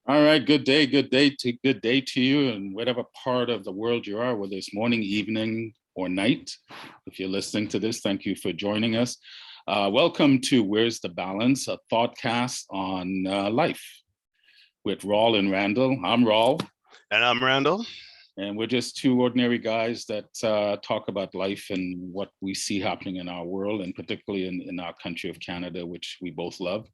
All right, good day to you, and whatever part of the world you are, whether it's morning, evening, or night. If you're listening to this, thank you for joining us. Welcome to Where's the Balance, a thoughtcast on life with Rawle and Randall. I'm Rawle, And I'm Randall. and we're just two ordinary guys that talk about life and what we see happening in our world, and particularly in our country of Canada, which we both love.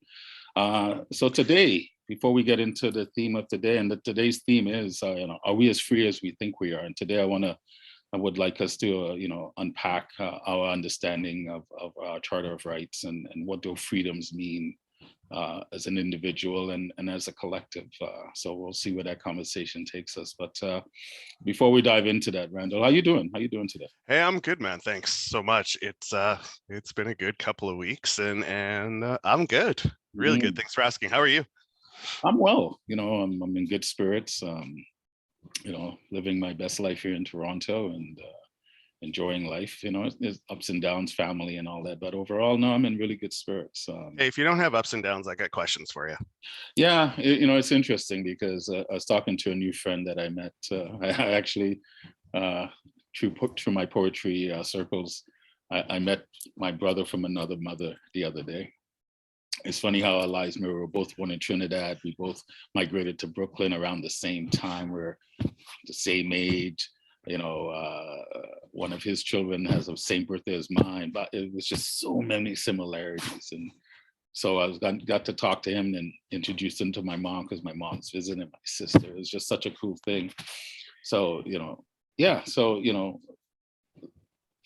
So today, before we get into the theme of today, and today's theme is, are we as free as we think we are? And today, I would like us to, unpack our understanding of our Charter of Rights and what do freedoms mean as an individual and as a collective. So we'll see where that conversation takes us. But before we dive into that, Randall, how you doing? How you doing today? Hey, I'm good, man. Thanks so much. It's been a good couple of weeks, and I'm good. Really good. Thanks for asking. How are you? I'm well. I'm in good spirits. Living my best life here in Toronto and enjoying life. There's ups and downs, family and all that. But overall, no, I'm in really good spirits. Hey, if you don't have ups and downs, I got questions for you. Yeah, it's interesting because I was talking to a new friend that I met. I actually, through my poetry circles, I met my brother from another mother the other day. It's funny how our lives mirror. We were both born in Trinidad. We both migrated to Brooklyn around the same time. We're the same age. One of his children has the same birthday as mine, but it was just so many similarities. And so got to talk to him and introduce him to my mom because my mom's visiting my sister. It was just such a cool thing. So, yeah. So,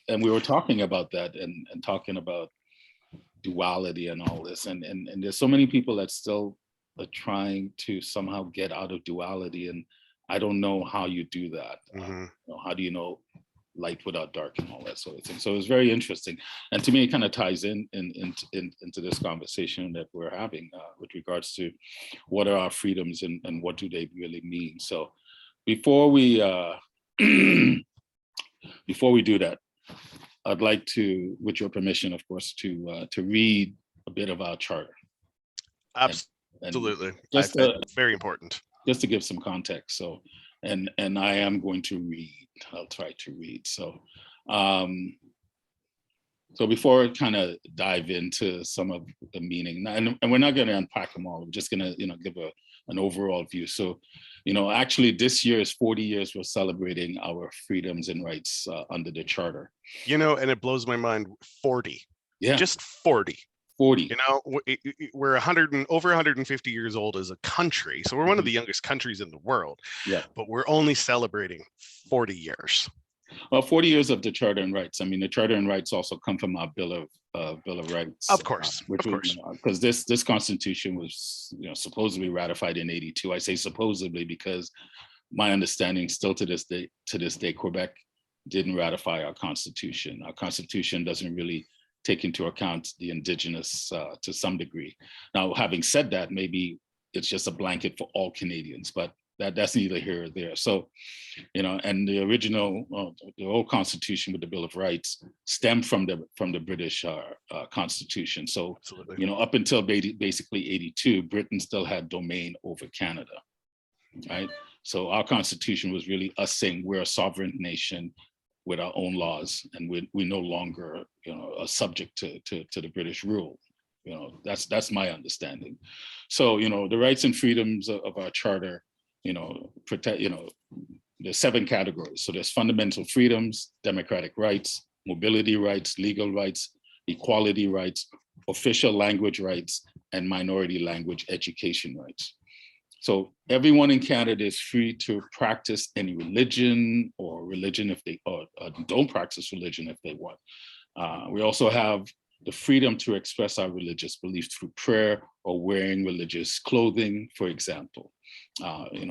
and we were talking about that and talking about duality and all this. And there's so many people that still are trying to somehow get out of duality. And I don't know how you do that. Mm-hmm. How do you know light without dark and all that sort of thing? So it's very interesting. And to me, it kind of ties into this conversation that we're having with regards to what are our freedoms and what do they really mean. So before we before we do that, I'd like to, with your permission, of course, to read a bit of our charter. Absolutely, just very important. Just to give some context. So, and I am going to read. I'll try to read. So, so before I kind of dive into some of the meaning, and we're not going to unpack them all. We're just going to, give an overall view. So, actually this year is 40 years we're celebrating our freedoms and rights under the Charter. And it blows my mind, 40. Yeah. Just 40. 40. We're over 150 years old as a country. So we're one of the youngest countries in the world. Yeah. But we're only celebrating 40 years. Well, 40 years of the Charter and Rights. I mean, the Charter and Rights also come from our Bill of Rights. Of course, because this Constitution was, supposedly ratified in '82. I say supposedly because my understanding, still to this day, Quebec didn't ratify our Constitution. Our Constitution doesn't really take into account the Indigenous to some degree. Now, having said that, maybe it's just a blanket for all Canadians, but that's neither here or there. So, and the original, the old Constitution with the Bill of Rights stemmed from the British Constitution. So, absolutely, up until basically '82, Britain still had domain over Canada, right? So our Constitution was really us saying we're a sovereign nation with our own laws, and we no longer, are subject to the British rule. That's my understanding. So, the rights and freedoms of our charter, protect, there's 7 categories. So there's fundamental freedoms, democratic rights, mobility rights, legal rights, equality rights, official language rights, and minority language education rights. So everyone in Canada is free to practice any religion or religion if they or don't practice religion if they want. We also have the freedom to express our religious beliefs through prayer or wearing religious clothing, for example.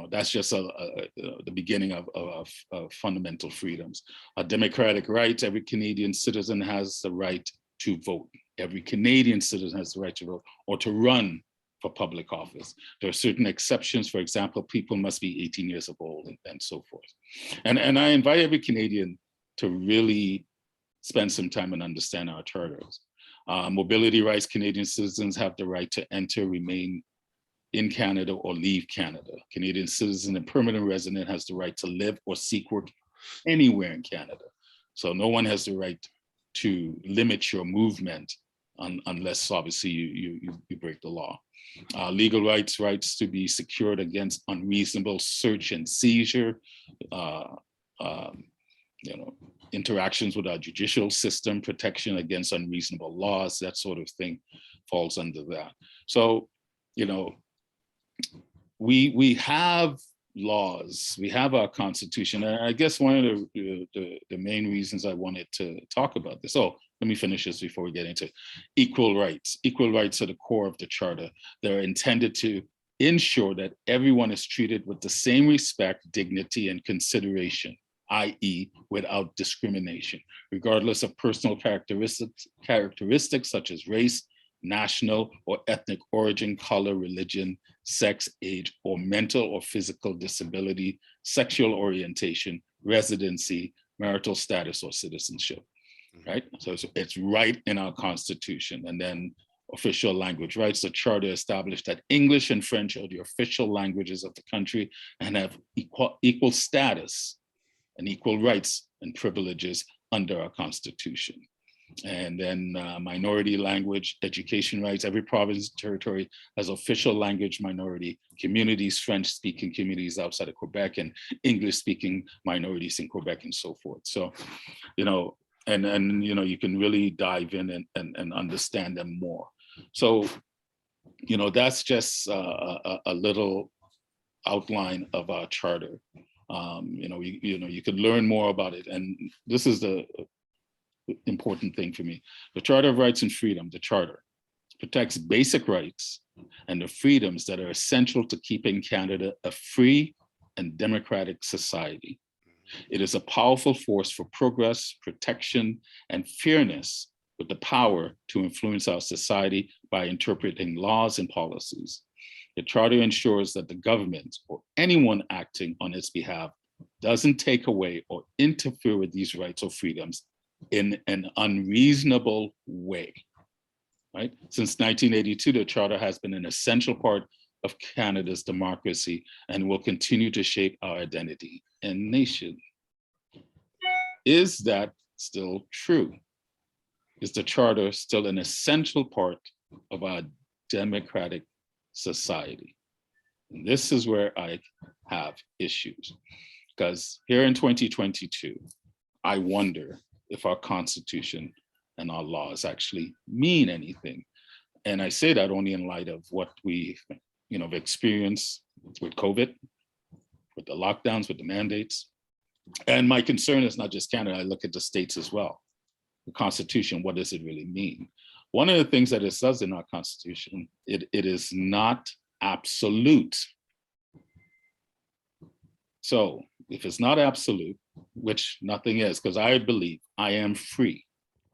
That's just the beginning of fundamental freedoms. Democratic rights, every Canadian citizen has the right to vote. Every Canadian citizen has the right to vote or to run for public office. There are certain exceptions. For example, people must be 18 years of old and so forth. And I invite every Canadian to really spend some time and understand our charters. Mobility rights, Canadian citizens have the right to enter, remain in Canada or leave Canada. Canadian citizen and permanent resident has the right to live or seek work anywhere in Canada. So no one has the right to limit your movement unless obviously you break the law. Legal rights to be secured against unreasonable search and seizure, interactions with our judicial system, protection against unreasonable laws, that sort of thing falls under that. So, we have laws, we have our constitution. And I guess one of the main reasons I wanted to talk about this, let me finish this before we get into equal rights. Equal rights are the core of the Charter. They're intended to ensure that everyone is treated with the same respect, dignity, and consideration, i.e. without discrimination, regardless of personal characteristics such as race, national or ethnic origin, color, religion, sex, age, or mental or physical disability, sexual orientation, residency, marital status, or citizenship, right? So it's right in our Constitution. And then official language rights. The Charter established that English and French are the official languages of the country and have equal status and equal rights and privileges under our Constitution. And then minority language, education rights. Every province and territory has official language minority communities, French-speaking communities outside of Quebec, and English-speaking minorities in Quebec, and so forth. So, and you can really dive in and understand them more. So, that's just a little outline of our charter. You could learn more about it, and this is the important thing for me. The Charter of Rights and Freedom, the Charter, protects basic rights and the freedoms that are essential to keeping Canada a free and democratic society. It is a powerful force for progress, protection, and fairness, with the power to influence our society by interpreting laws and policies. The Charter ensures that the government or anyone acting on its behalf doesn't take away or interfere with these rights or freedoms in an unreasonable way, right? Since 1982, the Charter has been an essential part of Canada's democracy and will continue to shape our identity and nation. Is that still true? Is the Charter still an essential part of our democratic society? And this is where I have issues, because here in 2022, I wonder if our Constitution and our laws actually mean anything. And I say that only in light of what we have experienced with COVID, with the lockdowns, with the mandates. And my concern is not just Canada, I look at the states as well. The Constitution, what does it really mean? One of the things that it says in our Constitution, it is not absolute. So if it's not absolute, which nothing is, because I believe I am free.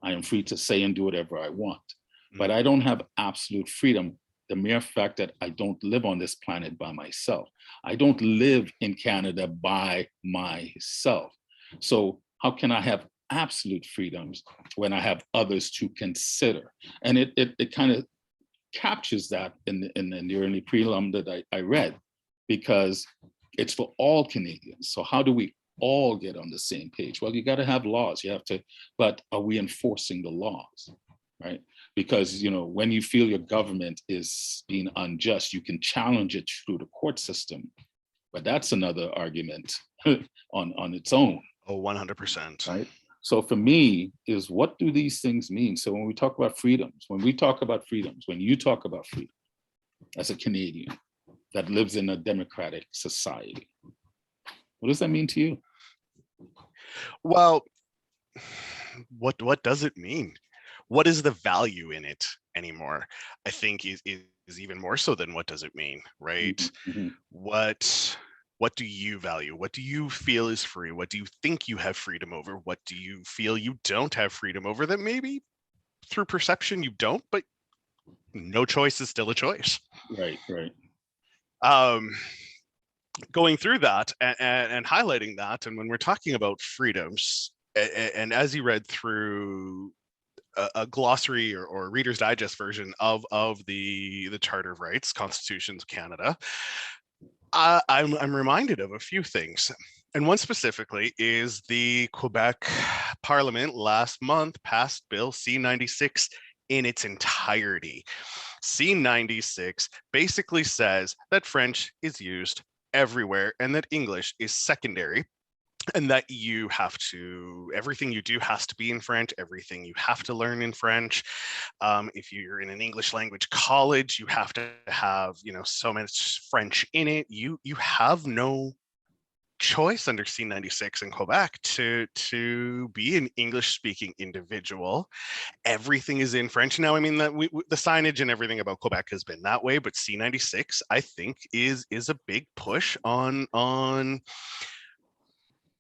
I am free to say and do whatever I want, but I don't have absolute freedom. The mere fact that I don't live on this planet by myself. I don't live in Canada by myself. So how can I have absolute freedoms when I have others to consider? And it kind of captures that in the early prelim that I read, because it's for all Canadians. So how do we all get on the same page? Well, you got to have laws. You have to, but are we enforcing the laws, right? Because when you feel your government is being unjust, you can challenge it through the court system, but that's another argument on its own. Oh, 100%. Right. So for me, is what do these things mean? So when we talk about freedoms, when you talk about freedom as a Canadian that lives in a democratic society, what does that mean to you? Well, what does it mean? What is the value in it anymore? I think is even more so than what does it mean, right? Mm-hmm. What do you value? What do you feel is free? What do you think you have freedom over? What do you feel you don't have freedom over that maybe through perception you don't, but no choice is still a choice. Right. Going through that and highlighting that, and when we're talking about freedoms, and as you read through a glossary or Reader's Digest version of the Charter of Rights, Constitutions of Canada, I'm reminded of a few things. And one specifically is the Quebec Parliament last month passed Bill C-96 in its entirety. C-96 basically says that French is used everywhere and that English is secondary, and that you have to, everything you do has to be in French, everything you have to learn in French. If you're in an English language college, you have to have, so much French in it. You have no choice under C-96 in Quebec to be an English speaking individual. Everything is in French now. I mean, that the signage and everything about Quebec has been that way, but C-96 I think is a big push on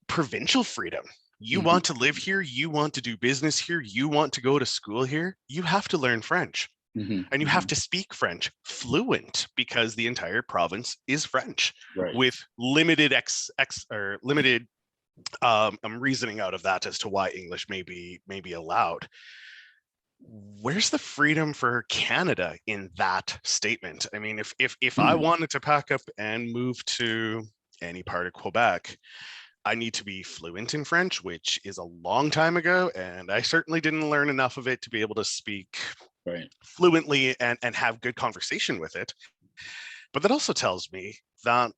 provincial freedom. You want to live here, you want to do business here, you want to go to school here, you have to learn French. And you have to speak French fluent, because the entire province is French, Right. with limited limited reasoning out of that as to why English may be allowed. Where's the freedom for Canada in that statement? I mean, if I wanted to pack up and move to any part of Quebec, I need to be fluent in French, which is a long time ago, and I certainly didn't learn enough of it to be able to speak fluently and have good conversation with it. But that also tells me that,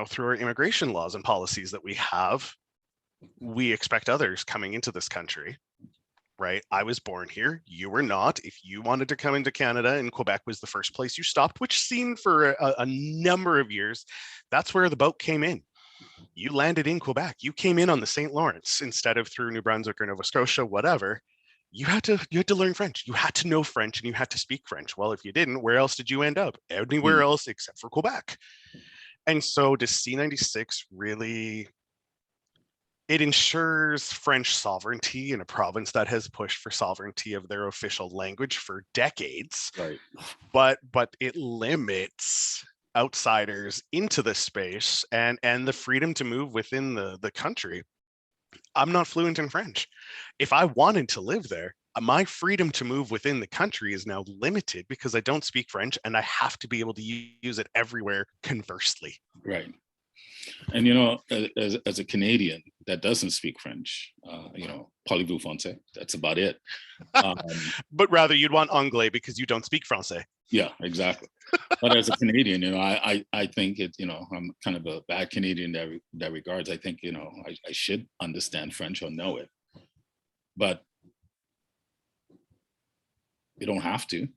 through our immigration laws and policies that we have, we expect others coming into this country, right? I was born here, you were not. If you wanted to come into Canada and Quebec was the first place you stopped, which seemed for a number of years, that's where the boat came in. You landed in Quebec. You came in on the St. Lawrence instead of through New Brunswick or Nova Scotia, whatever. You had to learn French. You had to know French and you had to speak French. Well, if you didn't, where else did you end up? Anywhere else except for Quebec. And so does C-96 really, it ensures French sovereignty in a province that has pushed for sovereignty of their official language for decades. Right. But it limits outsiders into the space and the freedom to move within the country. I'm not fluent in French. If I wanted to live there, my freedom to move within the country is now limited because I don't speak French and I have to be able to use it everywhere conversely. Right. And, as a Canadian that doesn't speak French, parlez-vous français? That's about it. But rather you'd want anglais because you don't speak Francais. Yeah, exactly. But as a Canadian, I think it, I'm kind of a bad Canadian in that regards. I think, I should understand French or know it, but you don't have to.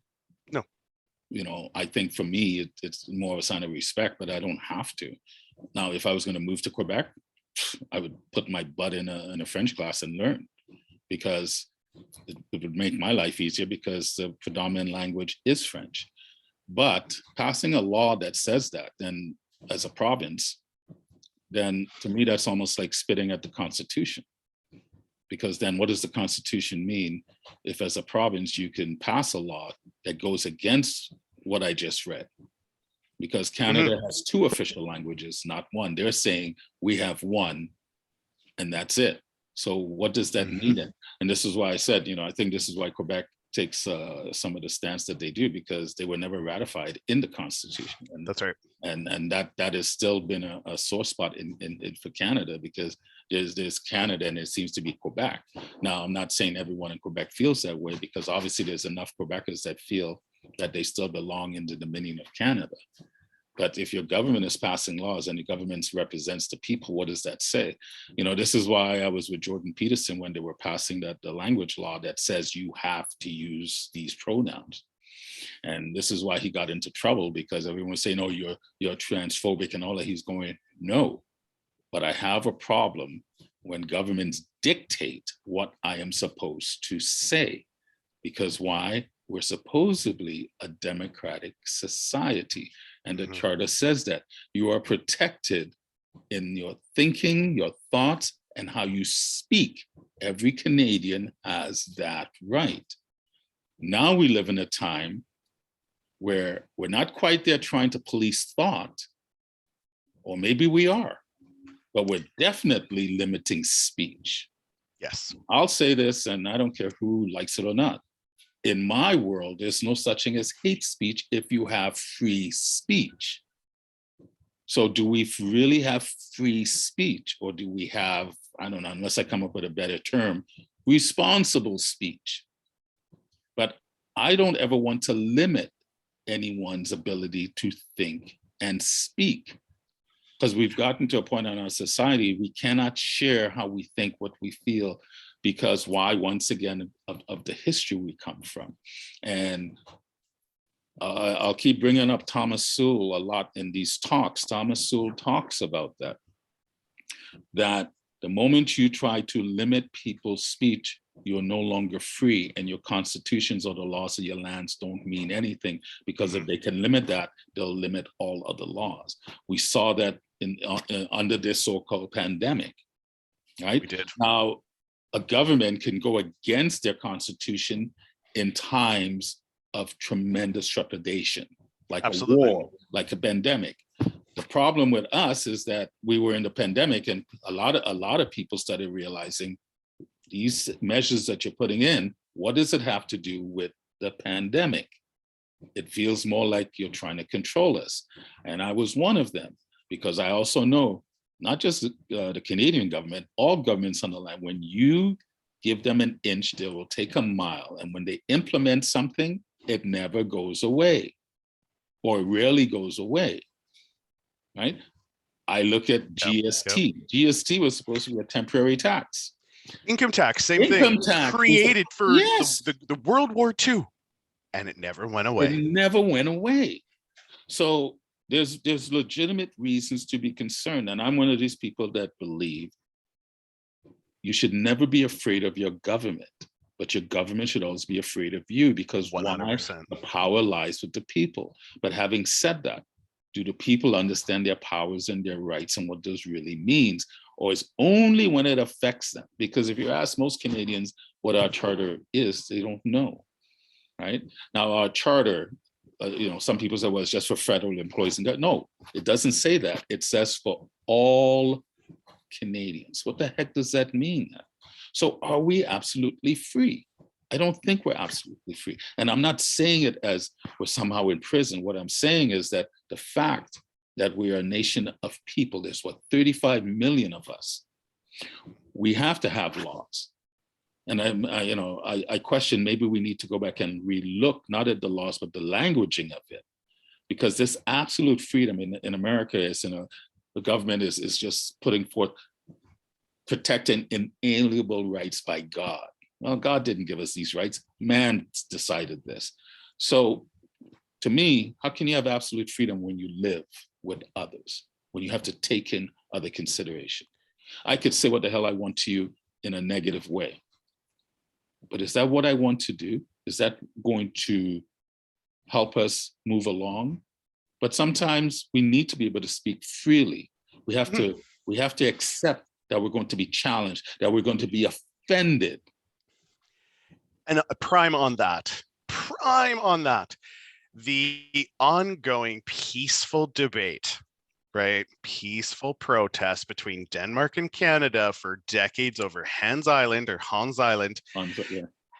No. I think for me, it's more of a sign of respect, but I don't have to. Now, if I was going to move to Quebec, I would put my butt in a French class and learn, because it would make my life easier because the predominant language is French. But passing a law that says that, then as a province, then to me, that's almost like spitting at the Constitution. Because then what does the Constitution mean if as a province you can pass a law that goes against what I just read? Because Canada has two official languages, not one. They're saying we have one and that's it. So what does that mean? And this is why I said, I think this is why Quebec takes some of the stance that they do, because they were never ratified in the Constitution. And that's right. And that has still been a sore spot in for Canada, because there's Canada and it seems to be Quebec. Now, I'm not saying everyone in Quebec feels that way, because obviously there's enough Quebecers that feel that they still belong in the Dominion of Canada. But if your government is passing laws and the government represents the people, what does that say? This is why I was with Jordan Peterson when they were passing the language law that says you have to use these pronouns. And this is why he got into trouble, because everyone was saying, oh, you're transphobic and all that. He's going, no, but I have a problem when governments dictate what I am supposed to say. Because why? We're supposedly a democratic society. And the charter says that you are protected in your thinking, your thoughts, and how you speak. Every Canadian has that right. Now we live in a time where we're not quite there trying to police thought, or maybe we are, but we're definitely limiting speech. Yes. I'll say this, and I don't care who likes it or not. In my world, there's no such thing as hate speech if you have free speech. So do we really have free speech, or do we have, I don't know, unless I come up with a better term, responsible speech? But I don't ever want to limit anyone's ability to think and speak, because we've gotten to a point in our society, we cannot share how we think, what we feel, because why? Once again, of the history we come from. And I'll keep bringing up Thomas Sowell a lot in these talks. Thomas Sowell talks about that the moment you try to limit people's speech, you're no longer free, and your constitutions or the laws of your lands don't mean anything, because if they can limit that, they'll limit all other laws. We saw that under this so-called pandemic, right? We did. Now, a government can go against their constitution in times of tremendous trepidation, like Absolutely. a war, like a pandemic. The problem with us is that we were in the pandemic, and a lot of people started realizing these measures that you're putting in, what does it have to do with the pandemic? It feels more like you're trying to control us. And I was one of them, because I also know, not just the Canadian government, all governments on the land, when you give them an inch, they will take a mile. And when they implement something, it never goes away, or rarely goes away, right? I look at GST. Yep. GST was supposed to be a temporary tax. Income tax, same Income thing. tax Created for yes, the World War II, and it never went away. It never went away. So there's legitimate reasons to be concerned. And I'm one of these people that believe you should never be afraid of your government, but your government should always be afraid of you, because 100%. The power lies with the people. But having said that, do the people understand their powers and their rights and what this really means? Or is only when it affects them? Because if you ask most Canadians what our charter is, they don't know, right? Now, our charter, some people say, well, it's just for federal employees. And no, it doesn't say that. It says for all Canadians. What the heck does that mean? So are we absolutely free? I don't think we're absolutely free. And I'm not saying it as we're somehow in prison. What I'm saying is that the fact that we are a nation of people, there's 35 million of us, we have to have laws. And I question, maybe we need to go back and relook, not at the laws, but the languaging of it. Because this absolute freedom in America is, the government is just putting forth protecting inalienable rights by God. Well, God didn't give us these rights. Man decided this. So to me, how can you have absolute freedom when you live with others, when you have to take in other consideration? I could say what the hell I want to you in a negative way. But is that what I want to do? Is that going to help us move along? But sometimes we need to be able to speak freely. We have to accept that we're going to be challenged, that we're going to be offended. And prime on that, the ongoing peaceful debate, right? Peaceful protest between Denmark and Canada for decades over Hans Island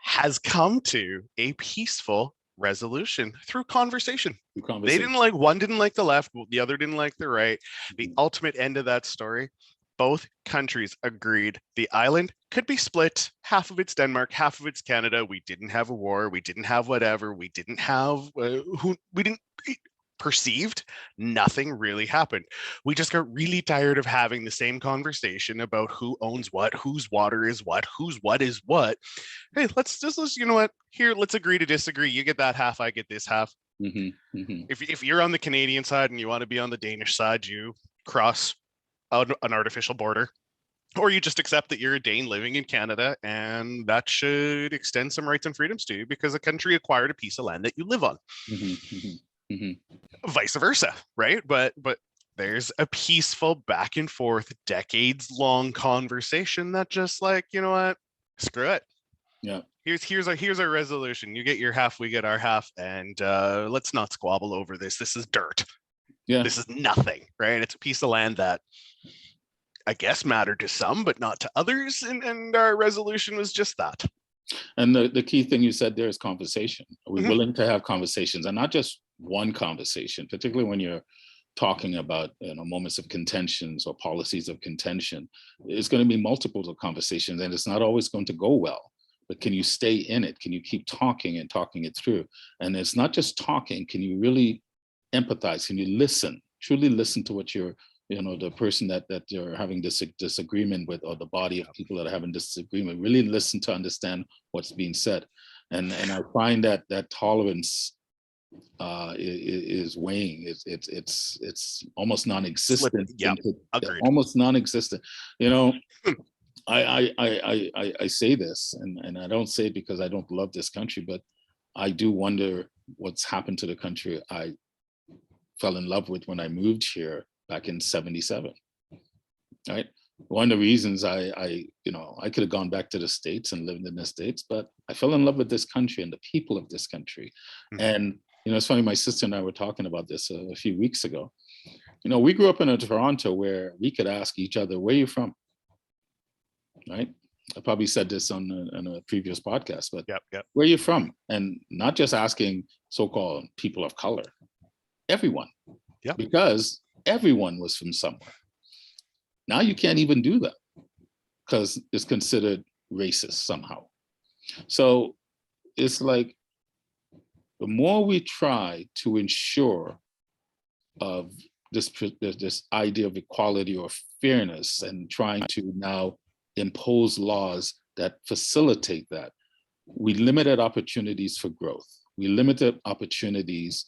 has come to a peaceful resolution through conversation. They didn't like, one didn't like the left, the other didn't like the right. The ultimate end of that story, both countries agreed the island could be split. Half of it's Denmark, half of it's Canada. We didn't have a war. We didn't have whatever. We didn't have perceived. Nothing really happened. We just got really tired of having the same conversation about who owns what, whose water is what, whose what is what. Hey, let's you know what? Here, let's agree to disagree. You get that half, I get this half. If you're on the Canadian side and you want to be on the Danish side, you cross an artificial border, or you just accept that you're a Dane living in Canada, and that should extend some rights and freedoms to you because a country acquired a piece of land that you live on. Vice versa, right? But there's a peaceful back and forth, decades long conversation that just like, you know what, screw it. Yeah. Here's our resolution. You get your half, we get our half, and let's not squabble over this. This is dirt. Yeah. This is nothing, right? It's a piece of land that I guess mattered to some, but not to others. And our resolution was just that. And the key thing you said there is conversation. Are we Mhm. willing to have conversations, and not just one conversation, particularly when you're talking about moments of contentions or policies of contention? It's going to be multiples of conversations, and it's not always going to go well. But can you stay in it? Can you keep talking and talking it through? And it's not just talking. Can you really empathize? Can you listen? Truly listen to what you're, the person that you're having this disagreement with, or the body of people that are having disagreement. Really listen to understand what's being said. And I find that tolerance is weighing. It's almost non-existent. Yeah, agreed. Almost non-existent. I say this, and I don't say it because I don't love this country, but I do wonder what's happened to the country I fell in love with when I moved here back in '77. Right. One of the reasons I could have gone back to the States and lived in the States, but I fell in love with this country and the people of this country. Mm-hmm. And it's funny, my sister and I were talking about this a few weeks ago. We grew up in a Toronto where we could ask each other, where are you from? Right? I probably said this on a previous podcast, but yep. Where are you from? And not just asking so-called people of color, everyone, because everyone was from somewhere. Now you can't even do that because it's considered racist somehow. So it's like, the more we try to ensure of this idea of equality or fairness, and trying to now impose laws that facilitate that, we limited opportunities for growth. We limited opportunities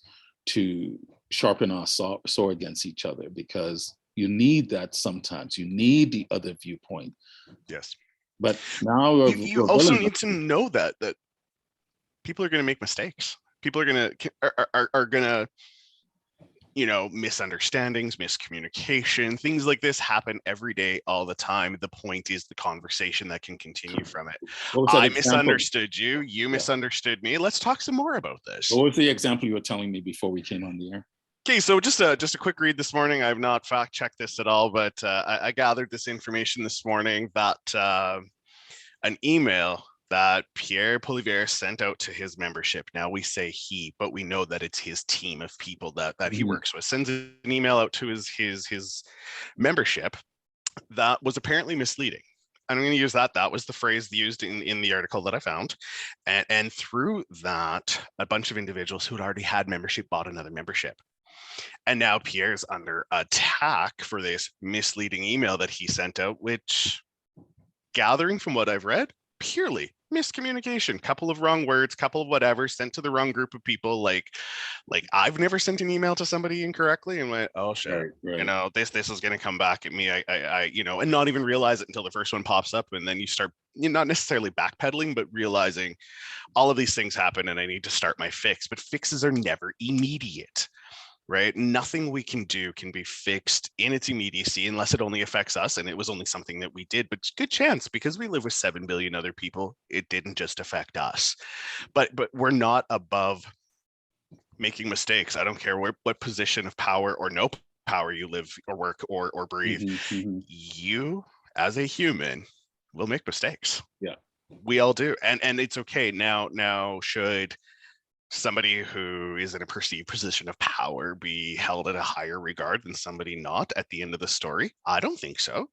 to sharpen our sword against each other, because you need that sometimes. You need the other viewpoint. Yes. But now you also need to know that people are going to make mistakes. People are going to, misunderstandings, miscommunication, things like this happen every day, all the time. The point is the conversation that can continue from it. I misunderstood you. You misunderstood me. Let's talk some more about this. What was the example you were telling me before we came on the air? Okay, so just a quick read this morning. I've not fact checked this at all, but I gathered this information this morning that an email that Pierre Poilievre sent out to his membership. Now we say he, but we know that it's his team of people that he works with. Sends an email out to his membership that was apparently misleading. I'm going to use that. That was the phrase used in the article that I found. And through that, a bunch of individuals who had already had membership bought another membership. And now Pierre's under attack for this misleading email that he sent out, which, gathering from what I've read, purely miscommunication, couple of wrong words, couple of whatever, sent to the wrong group of people. Like I've never sent an email to somebody incorrectly and went, oh shit, right. This is going to come back at me. I and not even realize it until the first one pops up. And then you start, not necessarily backpedaling, but realizing all of these things happen and I need to start my fix. But fixes are never immediate. Right? Nothing we can do can be fixed in its immediacy unless it only affects us. And it was only something that we did, but good chance, because we live with 7 billion other people, it didn't just affect us. But we're not above making mistakes. I don't care what position of power or no power you live or work or breathe. Mm-hmm. You, as a human, will make mistakes. Yeah. We all do. And it's okay. Now should somebody who is in a perceived position of power be held at a higher regard than somebody not at the end of the story? I don't think so.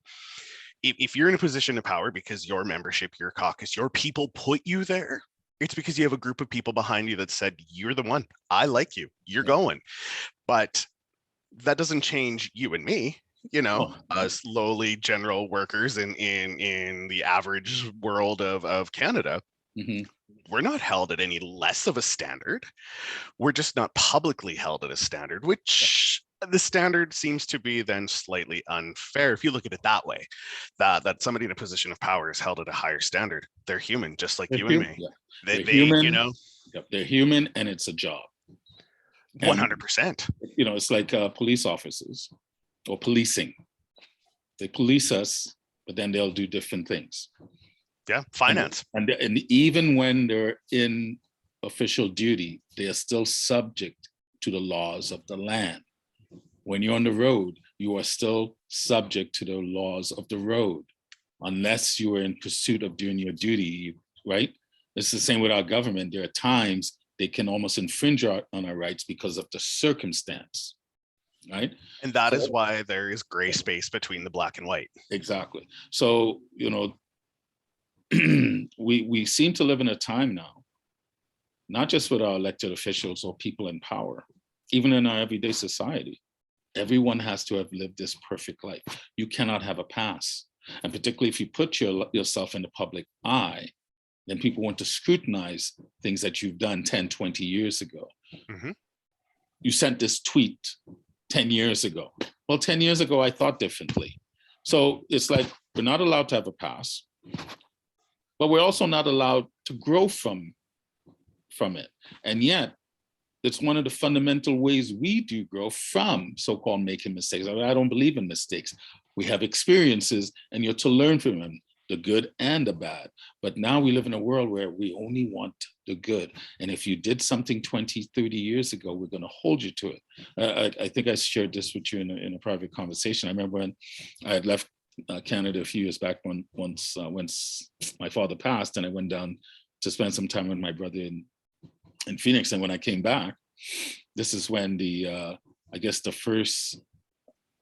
If you're in a position of power because your membership, your caucus, your people put you there, it's because you have a group of people behind you that said, you're the one, I like you, you're going. But that doesn't change you and me, us lowly general workers in the average world of Canada. Mm-hmm. We're not held at any less of a standard. We're just not publicly held at a standard, which the standard seems to be then slightly unfair if you look at it that way, that somebody in a position of power is held at a higher standard. They're human, just like you and me. Yeah. They're human, they're human, and it's a job. 100%. It's like police officers or policing. They police us, but then they'll do different things. Yeah, finance. And even when they're in official duty, they are still subject to the laws of the land. When you're on the road, you are still subject to the laws of the road, unless you are in pursuit of doing your duty, right? It's the same with our government. There are times they can almost infringe on our rights because of the circumstance, right? And that is why there is gray space between the black and white. Exactly. So, we seem to live in a time now, not just with our elected officials or people in power, even in our everyday society, everyone has to have lived this perfect life. You cannot have a pass. And particularly if you put yourself in the public eye, then people want to scrutinize things that you've done 10, 20 years ago. Mm-hmm. You sent this tweet 10 years ago. Well, 10 years ago, I thought differently. So it's like, we're not allowed to have a pass, but we're also not allowed to grow from it. And yet, it's one of the fundamental ways we do grow from so-called making mistakes. I don't believe in mistakes. We have experiences and you're to learn from them, the good and the bad. But now we live in a world where we only want the good. And if you did something 20, 30 years ago, we're going to hold you to it. I think I shared this with you in a private conversation. I remember when I had left Canada a few years back once my father passed, and I went down to spend some time with my brother in Phoenix. And when I came back, this is when I guess the first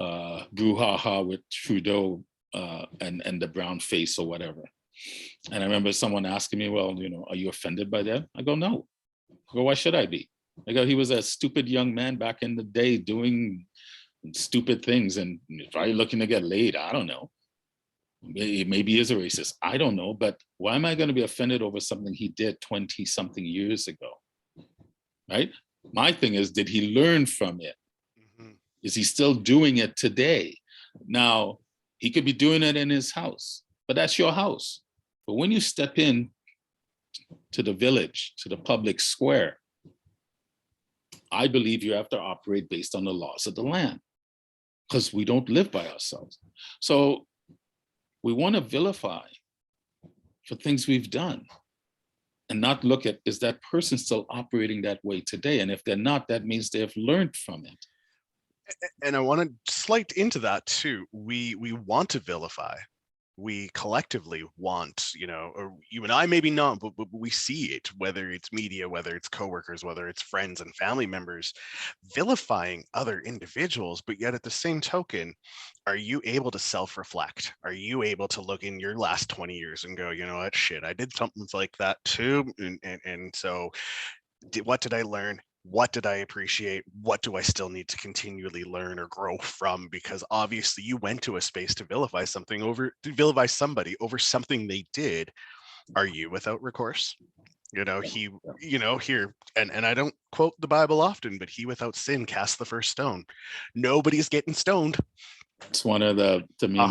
brouhaha with Trudeau and the brown face or whatever. And I remember someone asking me, well, are you offended by that? I go, no. I go, why should I be? I go, he was a stupid young man back in the day doing stupid things and probably looking to get laid. I don't know. Maybe he is a racist. I don't know. But why am I going to be offended over something he did 20 something years ago? Right? My thing is, did he learn from it? Mm-hmm. Is he still doing it today? Now, he could be doing it in his house, but that's your house. But when you step in to the village, to the public square, I believe you have to operate based on the laws of the land, because we don't live by ourselves. So we want to vilify for things we've done and not look at, is that person still operating that way today? And if they're not, that means they have learned from it. And I want to slight into that too. We want to vilify. We collectively want, or you and I maybe not, but we see it, whether it's media, whether it's coworkers, whether it's friends and family members, vilifying other individuals. But yet at the same token, are you able to self-reflect? Are you able to look in your last 20 years and go, you know what, shit, I did something like that too. And so what did I learn? What did I appreciate? What do I still need to continually learn or grow from? Because obviously you went to a space to vilify somebody over something they did. Are you without recourse? Here, and I don't quote the Bible often, but he without sin cast the first stone. Nobody's getting stoned. It's one of the, to me,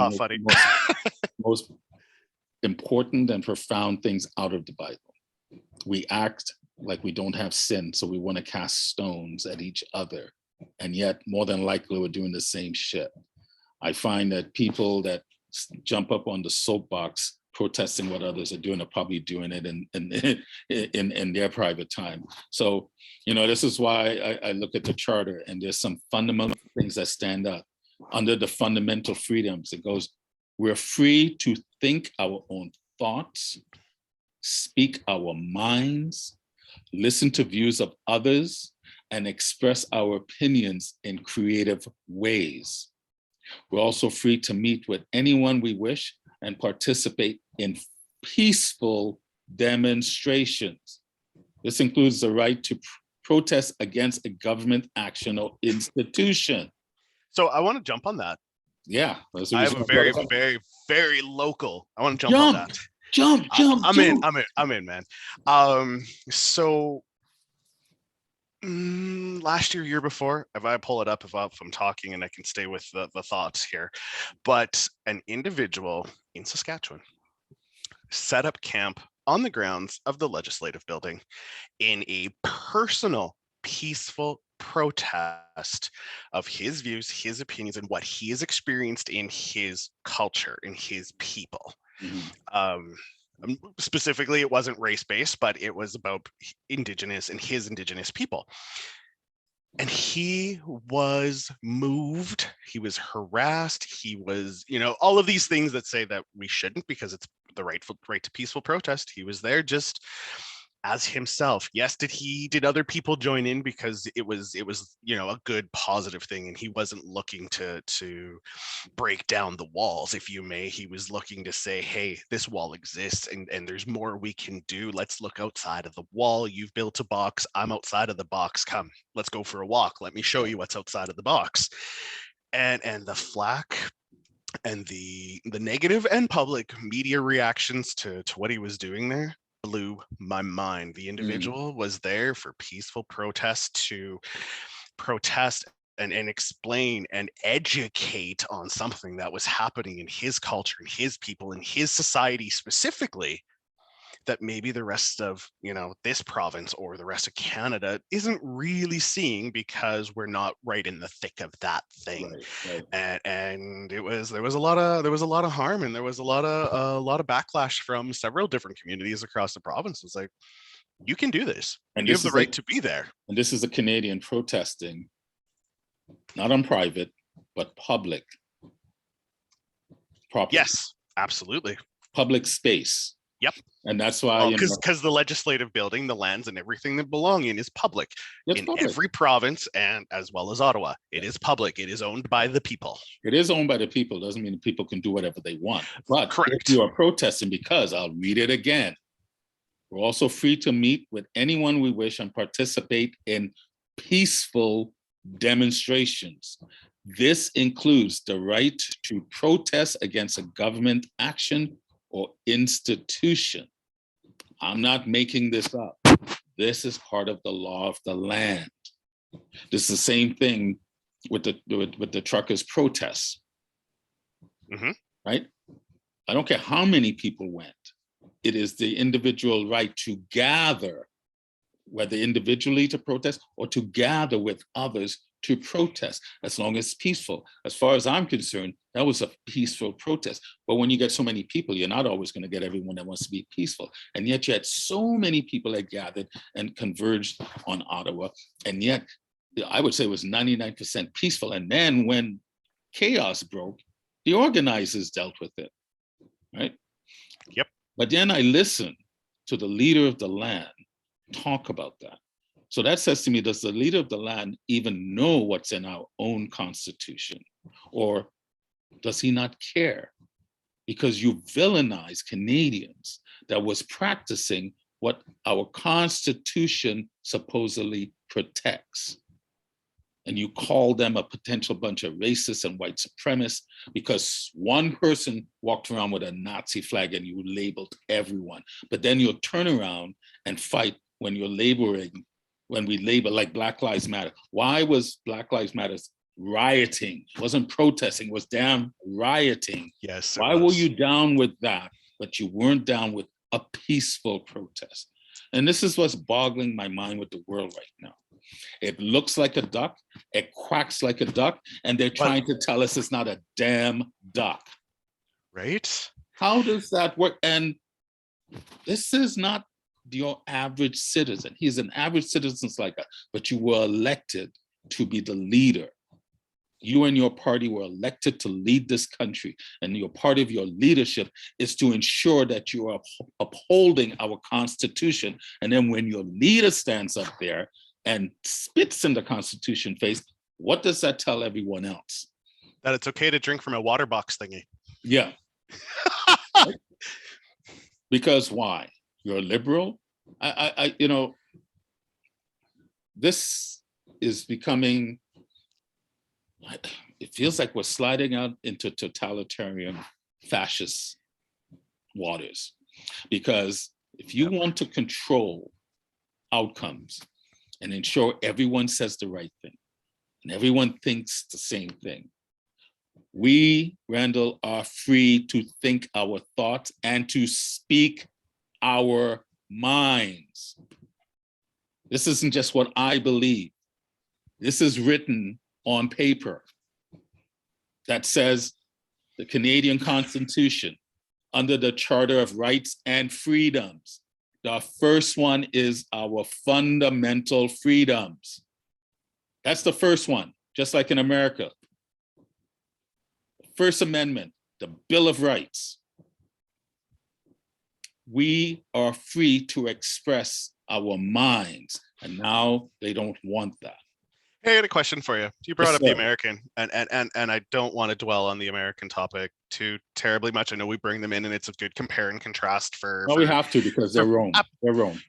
most important and profound things out of the Bible. We act like we don't have sin, so we want to cast stones at each other, and yet more than likely we're doing the same shit. I find that people that jump up on the soapbox protesting what others are doing are probably doing it in their private time. So, this is why I look at the charter, and there's some fundamental things that stand up under the fundamental freedoms. It goes, we're free to think our own thoughts, speak our minds, listen to views of others, and express our opinions in creative ways. We're also free to meet with anyone we wish and participate in peaceful demonstrations. This includes the right to protest against a government action or institution. So I want to jump on that. Yeah. I have a very, very, very local. I want to jump on that. Jump. I'm in, man. So last year before, if I pull it up, if I'm talking and I can stay with the thoughts here, but an individual in Saskatchewan set up camp on the grounds of the legislative building in a personal, peaceful protest of his views, his opinions, and what he has experienced in his culture, in his people. Mm-hmm. Specifically, it wasn't race-based, but it was about Indigenous and his Indigenous people. And he was moved, he was harassed, he was, all of these things that say that we shouldn't because it's the right to peaceful protest. He was there just as himself. Yes, did other people join in because it was a good positive thing, and he wasn't looking to break down the walls, if you may. He was looking to say, hey, this wall exists, and there's more we can do. Let's look outside of the wall. You've built a box, I'm outside of the box. Come, let's go for a walk. Let me show you what's outside of the box. And the flack and the negative and public media reactions to what he was doing there blew my mind. The individual was there for peaceful protest, to protest and explain and educate on something that was happening in his culture, in his people, in his society specifically, that maybe the rest of this province or the rest of Canada isn't really seeing, because we're not right in the thick of that thing. Right. And there was a lot of harm, and there was a lot of backlash from several different communities across the province. It's like, you can do this, and you have the right to be there. And this is a Canadian protesting, not on private, but public property. Yes, absolutely. Public space. Yep. And that's why, because the legislative building, the lands and everything that belong in is public. Every province, and as well as Ottawa. It is public. It is owned by the people. It is owned by the people. Doesn't mean the people can do whatever they want. But correct. If you are protesting, because I'll read it again, we're also free to meet with anyone we wish and participate in peaceful demonstrations. This includes the right to protest against a government action or institution. I'm not making this up. This is part of the law of the land. This is the same thing with the truckers' protests, right? I don't care how many people went. It is the individual right to gather, whether individually to protest or to gather with others to protest, as long as it's peaceful. As far as I'm concerned, that was a peaceful protest. But when you get so many people, you're not always going to get everyone that wants to be peaceful. And yet you had so many people that gathered and converged on Ottawa. And yet I would say it was 99% peaceful. And then when chaos broke, the organizers dealt with it, right? Yep. But then I listened to the leader of the land talk about that. So that says to me, does the leader of the land even know what's in our own constitution? Or does he not care? Because you villainize Canadians that was practicing what our constitution supposedly protects. And you call them a potential bunch of racists and white supremacists because one person walked around with a Nazi flag and you labeled everyone. But then you'll turn around and fight when you're labeling, when we label like Black Lives Matter. Why was Black Lives Matter rioting? It wasn't protesting, it was damn rioting. Yes. Why were you down with that, but you weren't down with a peaceful protest? And this is what's boggling my mind with the world right now. It looks like a duck, it quacks like a duck, and they're trying to tell us it's not a damn duck. Right? How does that work? And this is not your average citizen. He's an average citizen like us, but you were elected to be the leader. You and your party were elected to lead this country, and your part of your leadership is to ensure that you are upholding our Constitution. And then when your leader stands up there and spits in the Constitution face, what does that tell everyone else? That it's okay to drink from a water box thingy. Yeah. Right? Because why? You're a liberal? This is becoming, it feels like we're sliding out into totalitarian fascist waters. Because if you want to control outcomes and ensure everyone says the right thing and everyone thinks the same thing, we, Randall, are free to think our thoughts and to speak our minds. This isn't just what I believe. This is written on paper that says the Canadian Constitution, under the Charter of Rights and Freedoms, the first one is our fundamental freedoms. That's the first one, just like in America. First Amendment, the Bill of Rights. We are free to express our minds, and now they don't want that. Hey, I had a question for you. You brought Yes, up the sir. American, and I don't want to dwell on the American topic too terribly much. I know we bring them in, and it's a good compare and contrast for. No, we have to, because they're Rome. They're Rome.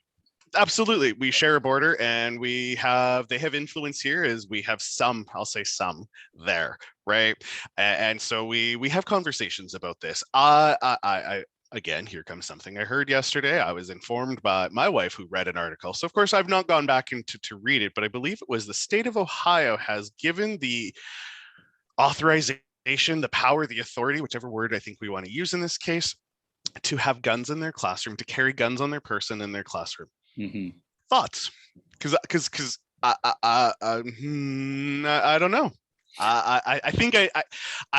Absolutely, we share a border, and they have influence here. As we have some, I'll say some there, right? And so we have conversations about this. I again, here comes something I heard yesterday. I was informed by my wife, who read an article. So of course I've not gone back into to read it, but I believe it was the state of Ohio has given the authorization, the power, the authority, whichever word I think we want to use in this case, to have guns in their classroom, to carry guns on their person in their classroom. Mm-hmm. Thoughts? Because I don't know. I think I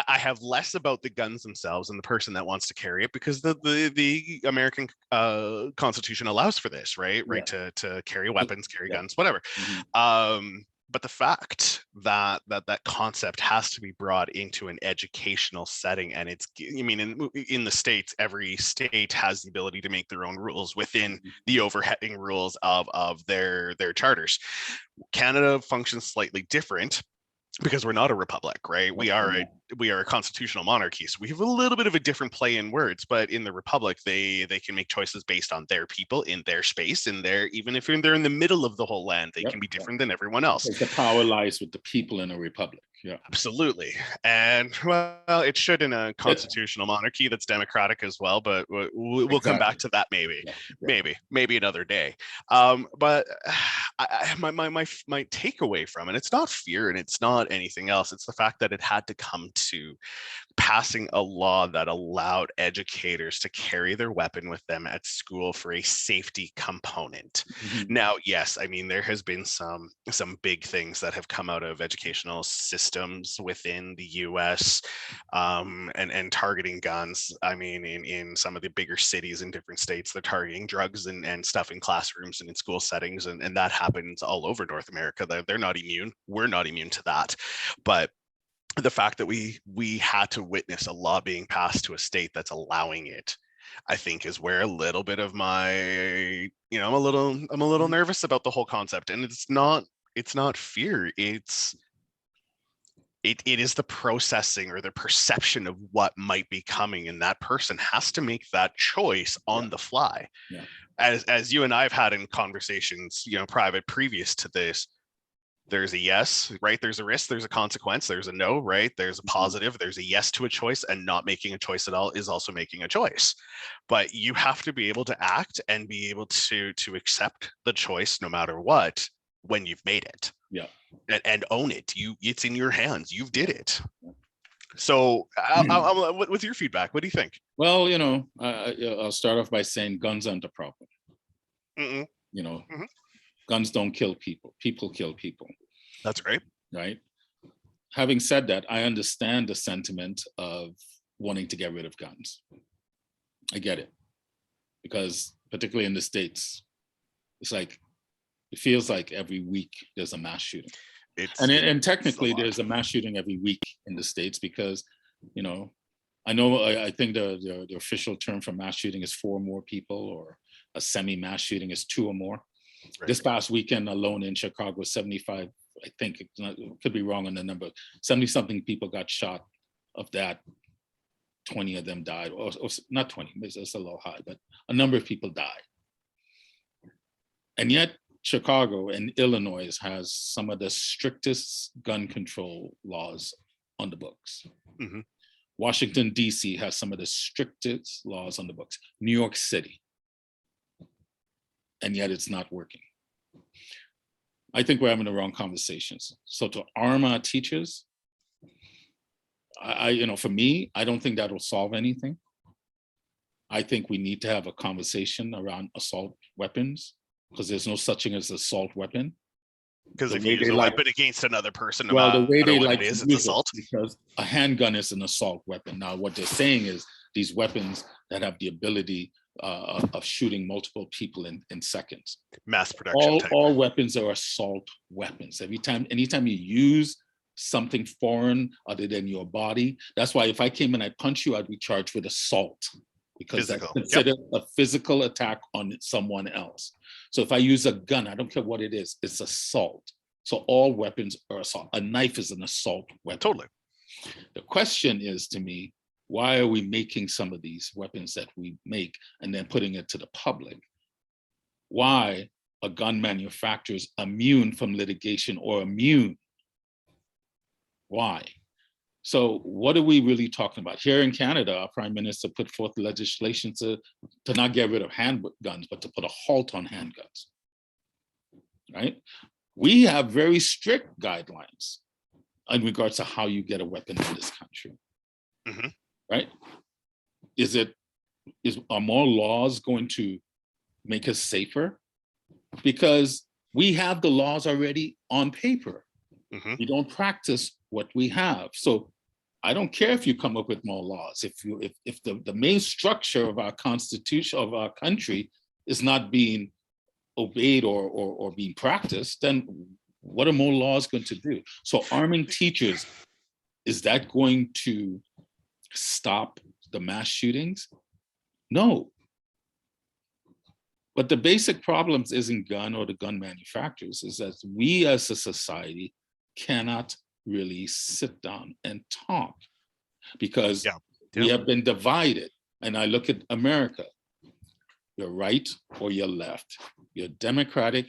have less about the guns themselves and the person that wants to carry it, because the American Constitution allows for this, right? Right, to carry weapons, carry guns, whatever. Mm-hmm. But the fact that concept has to be brought into an educational setting, and it's, I mean, in the States, every state has the ability to make their own rules within the overheading rules of their charters. Canada functions slightly different, because we're not a republic, right? We are a constitutional monarchy, so we have a little bit of a different play in words. But in the republic, they can make choices based on their people, in their space, in their, even if they're in the middle of the whole land, they can be different than everyone else. Because the power lies with the people in a republic. Yeah, absolutely. And well, it should in a constitutional monarchy that's democratic as well, but we'll come back to that maybe another day. But my takeaway from it, it's not fear and it's not anything else. It's the fact that it had to come to passing a law that allowed educators to carry their weapon with them at school for a safety component. Mm-hmm. Now, yes, I mean, there has been some big things that have come out of educational systems within the US, and targeting guns. I mean, in some of the bigger cities in different states, they're targeting drugs and stuff in classrooms and in school settings, and that happens all over North America. They're not immune. We're not immune to that. But the fact that we had to witness a law being passed to a state that's allowing it, I think, is where a little bit of my, I'm a little nervous about the whole concept. And it's not fear. It is the processing or the perception of what might be coming, and that person has to make that choice on the fly. Yeah. As you and I have had in conversations, private previous to this, there's a yes, right? There's a risk, there's a consequence, there's a no, right? There's a positive, there's a yes to a choice, and not making a choice at all is also making a choice. But you have to be able to act and be able to accept the choice no matter what when you've made it. Yeah. And own it. It's in your hands. You did it. So what's your feedback? What do you think? Well, I'll start off by saying guns aren't a problem. Mm-mm. Mm-hmm. Guns don't kill people. People kill people. That's right. Right. Having said that, I understand the sentiment of wanting to get rid of guns. I get it. Because particularly in the States, it feels like every week there's a mass shooting. And technically there's a mass shooting every week in the States, because, I think the official term for mass shooting is 4 or more people, or a semi-mass shooting is 2 or more. Right. This past weekend alone in Chicago, 75, I think, could be wrong on the number, 70-something people got shot. Of that, 20 of them died, or not 20, it's a little high, but a number of people died. And yet Chicago and Illinois has some of the strictest gun control laws on the books. Mm-hmm. Washington, D.C. has some of the strictest laws on the books. New York City. And yet it's not working. I think we're having the wrong conversations. So to arm our teachers, for me, I don't think that will solve anything. I think we need to have a conversation around assault weapons, because there's no such thing as assault weapon. Because if you use a weapon against another person, the way they like it is, it's assault. Because a handgun is an assault weapon. Now, what they're saying is these weapons that have the ability of shooting multiple people in seconds. Mass production type. All weapons are assault weapons. Anytime you use something foreign other than your body, that's why if I came and I punch you, I'd be charged with assault, because that's considered a physical attack on someone else. So if I use a gun, I don't care what it is, it's assault. So all weapons are assault. A knife is an assault weapon. Totally. The question is, to me, why are we making some of these weapons that we make and then putting it to the public? Why are gun manufacturers immune from litigation or immune? Why? So what are we really talking about? Here in Canada, our Prime Minister put forth legislation to not get rid of handguns, but to put a halt on handguns, right? We have very strict guidelines in regards to how you get a weapon in this country, right? Are more laws going to make us safer? Because we have the laws already on paper. We don't practice what we have. So I don't care if you come up with more laws. If the main structure of our constitution, of our country, is not being obeyed or being practiced, then what are more laws going to do? So arming teachers, is that going to stop the mass shootings? No. But the basic problems isn't gun or the gun manufacturers, is that we as a society cannot really sit down and talk, because we have been divided. And I look at America, you're right or you're left, you're Democratic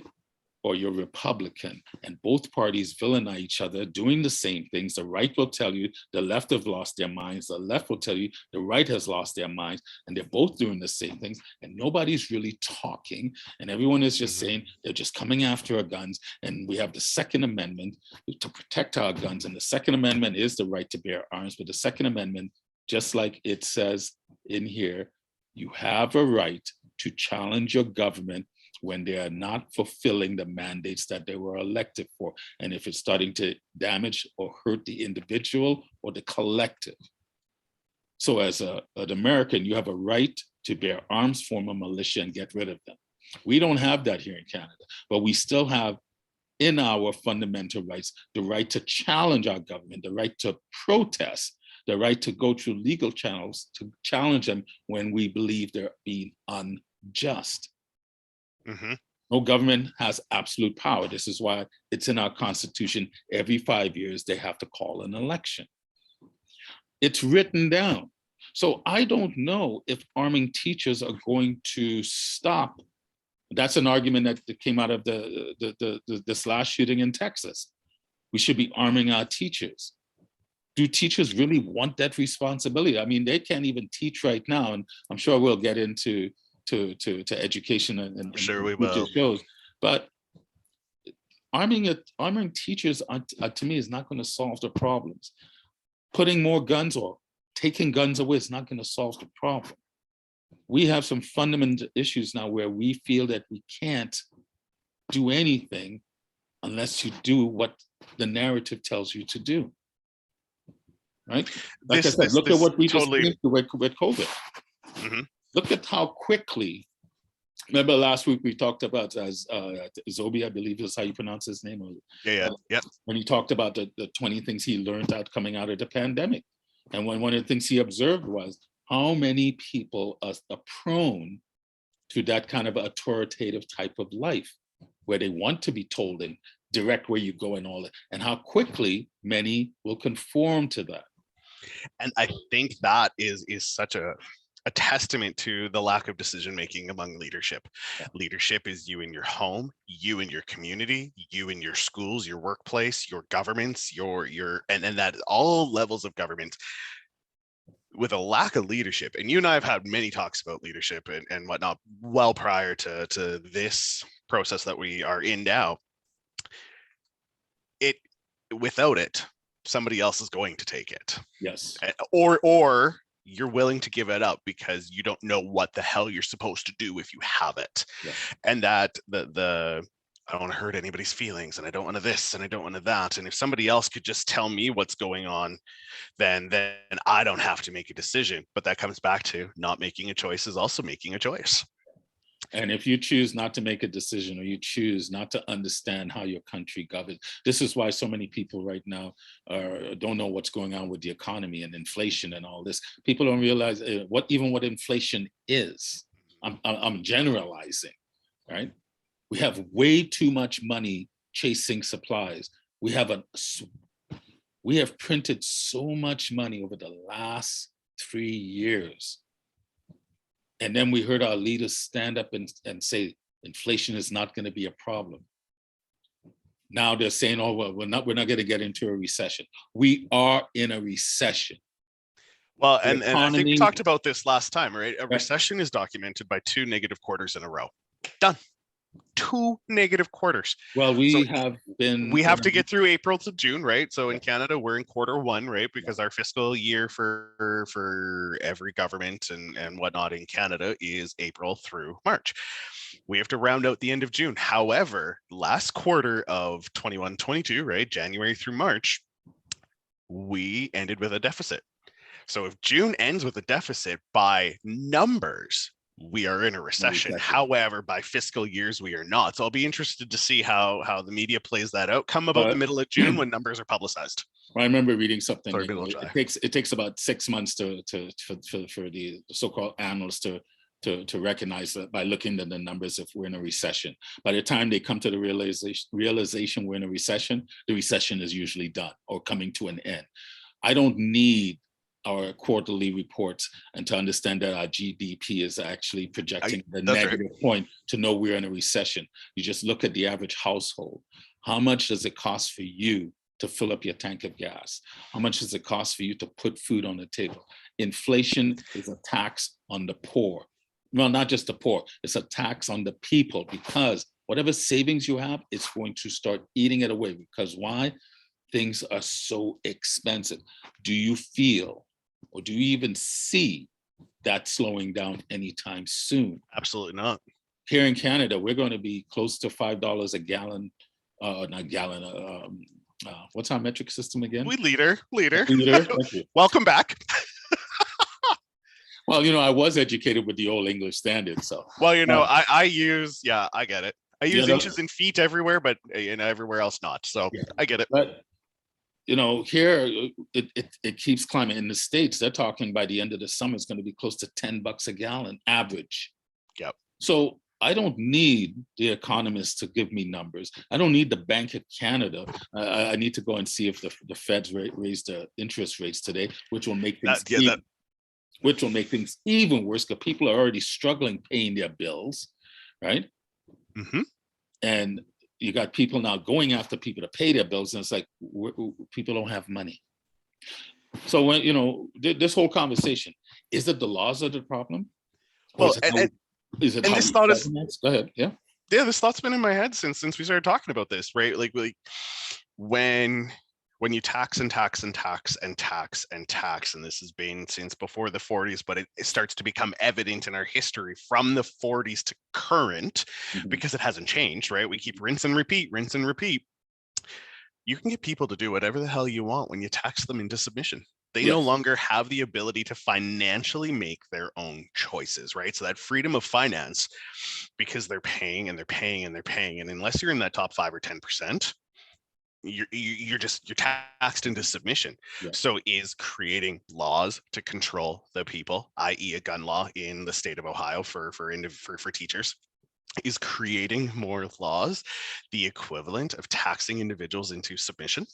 or you're Republican, and both parties villainize each other, doing the same things. The right will tell you the left have lost their minds, the left will tell you the right has lost their minds, and they're both doing the same things, and nobody's really talking, and everyone is just saying they're just coming after our guns. And we have the Second Amendment to protect our guns, and the Second Amendment is the right to bear arms, but the Second Amendment, just like it says in here, you have a right to challenge your government when they are not fulfilling the mandates that they were elected for, and if it's starting to damage or hurt the individual or the collective. So as an American, you have a right to bear arms, form a militia, and get rid of them. We don't have that here in Canada, but we still have in our fundamental rights the right to challenge our government, the right to protest, the right to go through legal channels to challenge them when we believe they're being unjust. No government has absolute power. This is why it's in our Constitution, every 5 years they have to call an election. It's written down. So I don't know if arming teachers are going to stop. That's an argument that came out of this last shooting in Texas. We should be arming our teachers. Do teachers really want that responsibility? I mean, they can't even teach right now, and I'm sure we'll get into education and sure we will. Shows, but arming teachers to me is not going to solve the problems. Putting more guns or taking guns away is not going to solve the problem. We have some fundamental issues now where we feel that we can't do anything unless you do what the narrative tells you to do. Right? Like I said, look at what we just went through with COVID. Look at how quickly, remember last week we talked about Zobi, I believe is how you pronounce his name. When he talked about the 20 things he learned coming out of the pandemic. And one of the things he observed was how many people are prone to that kind of authoritative type of life, where they want to be told and direct where you go and all that, and how quickly many will conform to that. And I think that is such a testament to the lack of decision-making among leadership. Leadership is you in your home, you in your community, you in your schools, your workplace, your governments, and that all levels of government. With a lack of leadership, and you and I have had many talks about leadership and whatnot well prior to this process that we are in now, without it, somebody else is going to take it. Yes. Or you're willing to give it up because you don't know what the hell you're supposed to do if you have it. Yeah. And that the I don't want to hurt anybody's feelings, and I don't want to this, and I don't want to that. And if somebody else could just tell me what's going on, then I don't have to make a decision. But that comes back to not making a choice is also making a choice. And if you choose not to make a decision, or you choose not to understand how your country governs, this is why so many people right now don't know what's going on with the economy and inflation and all this. People don't realize what inflation is. I'm generalizing, right? We have way too much money chasing supplies. We have printed so much money over the last 3 years. And then we heard our leaders stand up and say, inflation is not going to be a problem. Now they're saying, oh, well, we're not going to get into a recession. We are in a recession. Well, and I think we talked about this last time, right? A recession is documented by 2 negative quarters in a row. Done. 2 negative quarters. Well, we have to get through April to June, right? So in Canada, we're in Q1, right? Because our fiscal year for every government and whatnot in Canada is April through March. We have to round out the end of June. However, last quarter of 21-22, right? January through March, we ended with a deficit. So if June ends with a deficit by numbers, we are in a recession. However, by fiscal years, we are not. So I'll be interested to see how the media plays that out come about the middle of June when numbers are publicized. I remember reading something. It takes about 6 months for the so-called analysts to recognize that by looking at the numbers if we're in a recession. By the time they come to the realization we're in a recession, the recession is usually done or coming to an end. I don't need our quarterly reports and to understand that our GDP is actually projecting the negative point to know we're in a recession. You just look at the average household. How much does it cost for you to fill up your tank of gas? How much does it cost for you to put food on the table? Inflation is a tax on the poor. Well, not just the poor, it's a tax on the people, because whatever savings you have, it's going to start eating it away. Because why? Things are so expensive. Do you feel, or do you even see that slowing down anytime soon? Absolutely not. Here in Canada, we're going to be close to $5 a gallon, not gallon. What's our metric system again? Leader. Thank you. Welcome back. Well, I was educated with the old English standard, so. Well, I use, I get it. I use inches and feet everywhere, but everywhere else not. So I get it. But here it keeps climbing. In the States, they're talking by the end of the summer, it's going to be close to $10 a gallon average. Yep. So I don't need the economists to give me numbers. I don't need the Bank of Canada. I need to go and see if the Feds raised the interest rates today, which will make things even worse, because people are already struggling paying their bills, right? Mm-hmm. And you got people now going after people to pay their bills, and it's like people don't have money. So when this whole conversation, is it the laws are the problem? Well, this thought is, go ahead. Yeah, this thought's been in my head since we started talking about this, right? Like when you tax and tax and tax and tax and tax, and this has been since before the 40s, but it starts to become evident in our history from the 40s to current, because it hasn't changed, right? We keep rinse and repeat. You can get people to do whatever the hell you want when you tax them into submission. They no longer have the ability to financially make their own choices, right? So that freedom of finance, because they're paying and they're paying and they're paying, and unless you're in that top 5 or 10%, you're taxed into submission. So is creating laws to control the people, i.e. a gun law in the state of Ohio for teachers, is creating more laws the equivalent of taxing individuals into submission?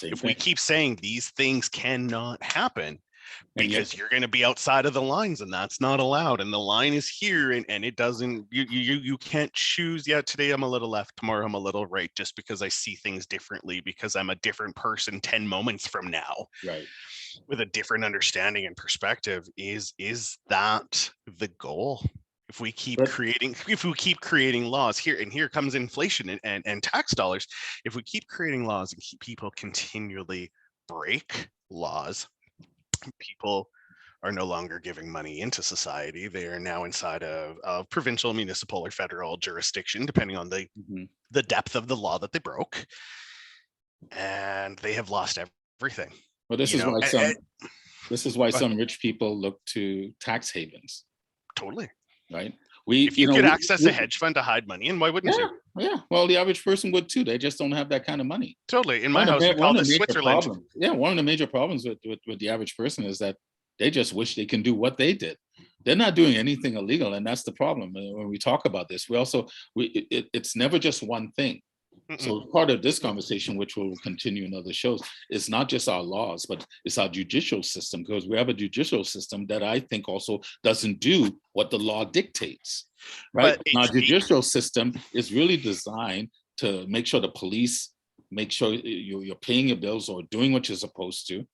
If we keep saying these things cannot happen because you're going to be outside of the lines, and that's not allowed, and the line is here, and it doesn't, you can't choose, today I'm a little left, tomorrow I'm a little right, just because I see things differently, because I'm a different person 10 moments from now, right, with a different understanding and perspective. Is that the goal? If we keep creating laws here comes inflation and tax dollars. If we keep creating laws and keep people continually break laws, people are no longer giving money into society. They are now inside of provincial, municipal, or federal jurisdiction, depending on Mhm. the depth of the law that they broke. And they have lost everything. Well, this You is know, why but some rich people look to tax havens, totally. right? If you could access a hedge fund to hide money, and why wouldn't yeah, you? yeah. Well, the average person would too. They just don't have that kind of money. Totally. In my house, we call One of this the major Switzerland. problems, one of the major problems with the average person is that they just wish they can do what they did. They're not doing anything illegal, and that's the problem. When we talk about this, it's never just one thing. So part of this conversation, which will continue in other shows, is not just our laws, but it's our judicial system, because we have a judicial system that I think also doesn't do what the law dictates, right? Our judicial system is really designed to make sure the police make sure you're paying your bills or doing what you're supposed to,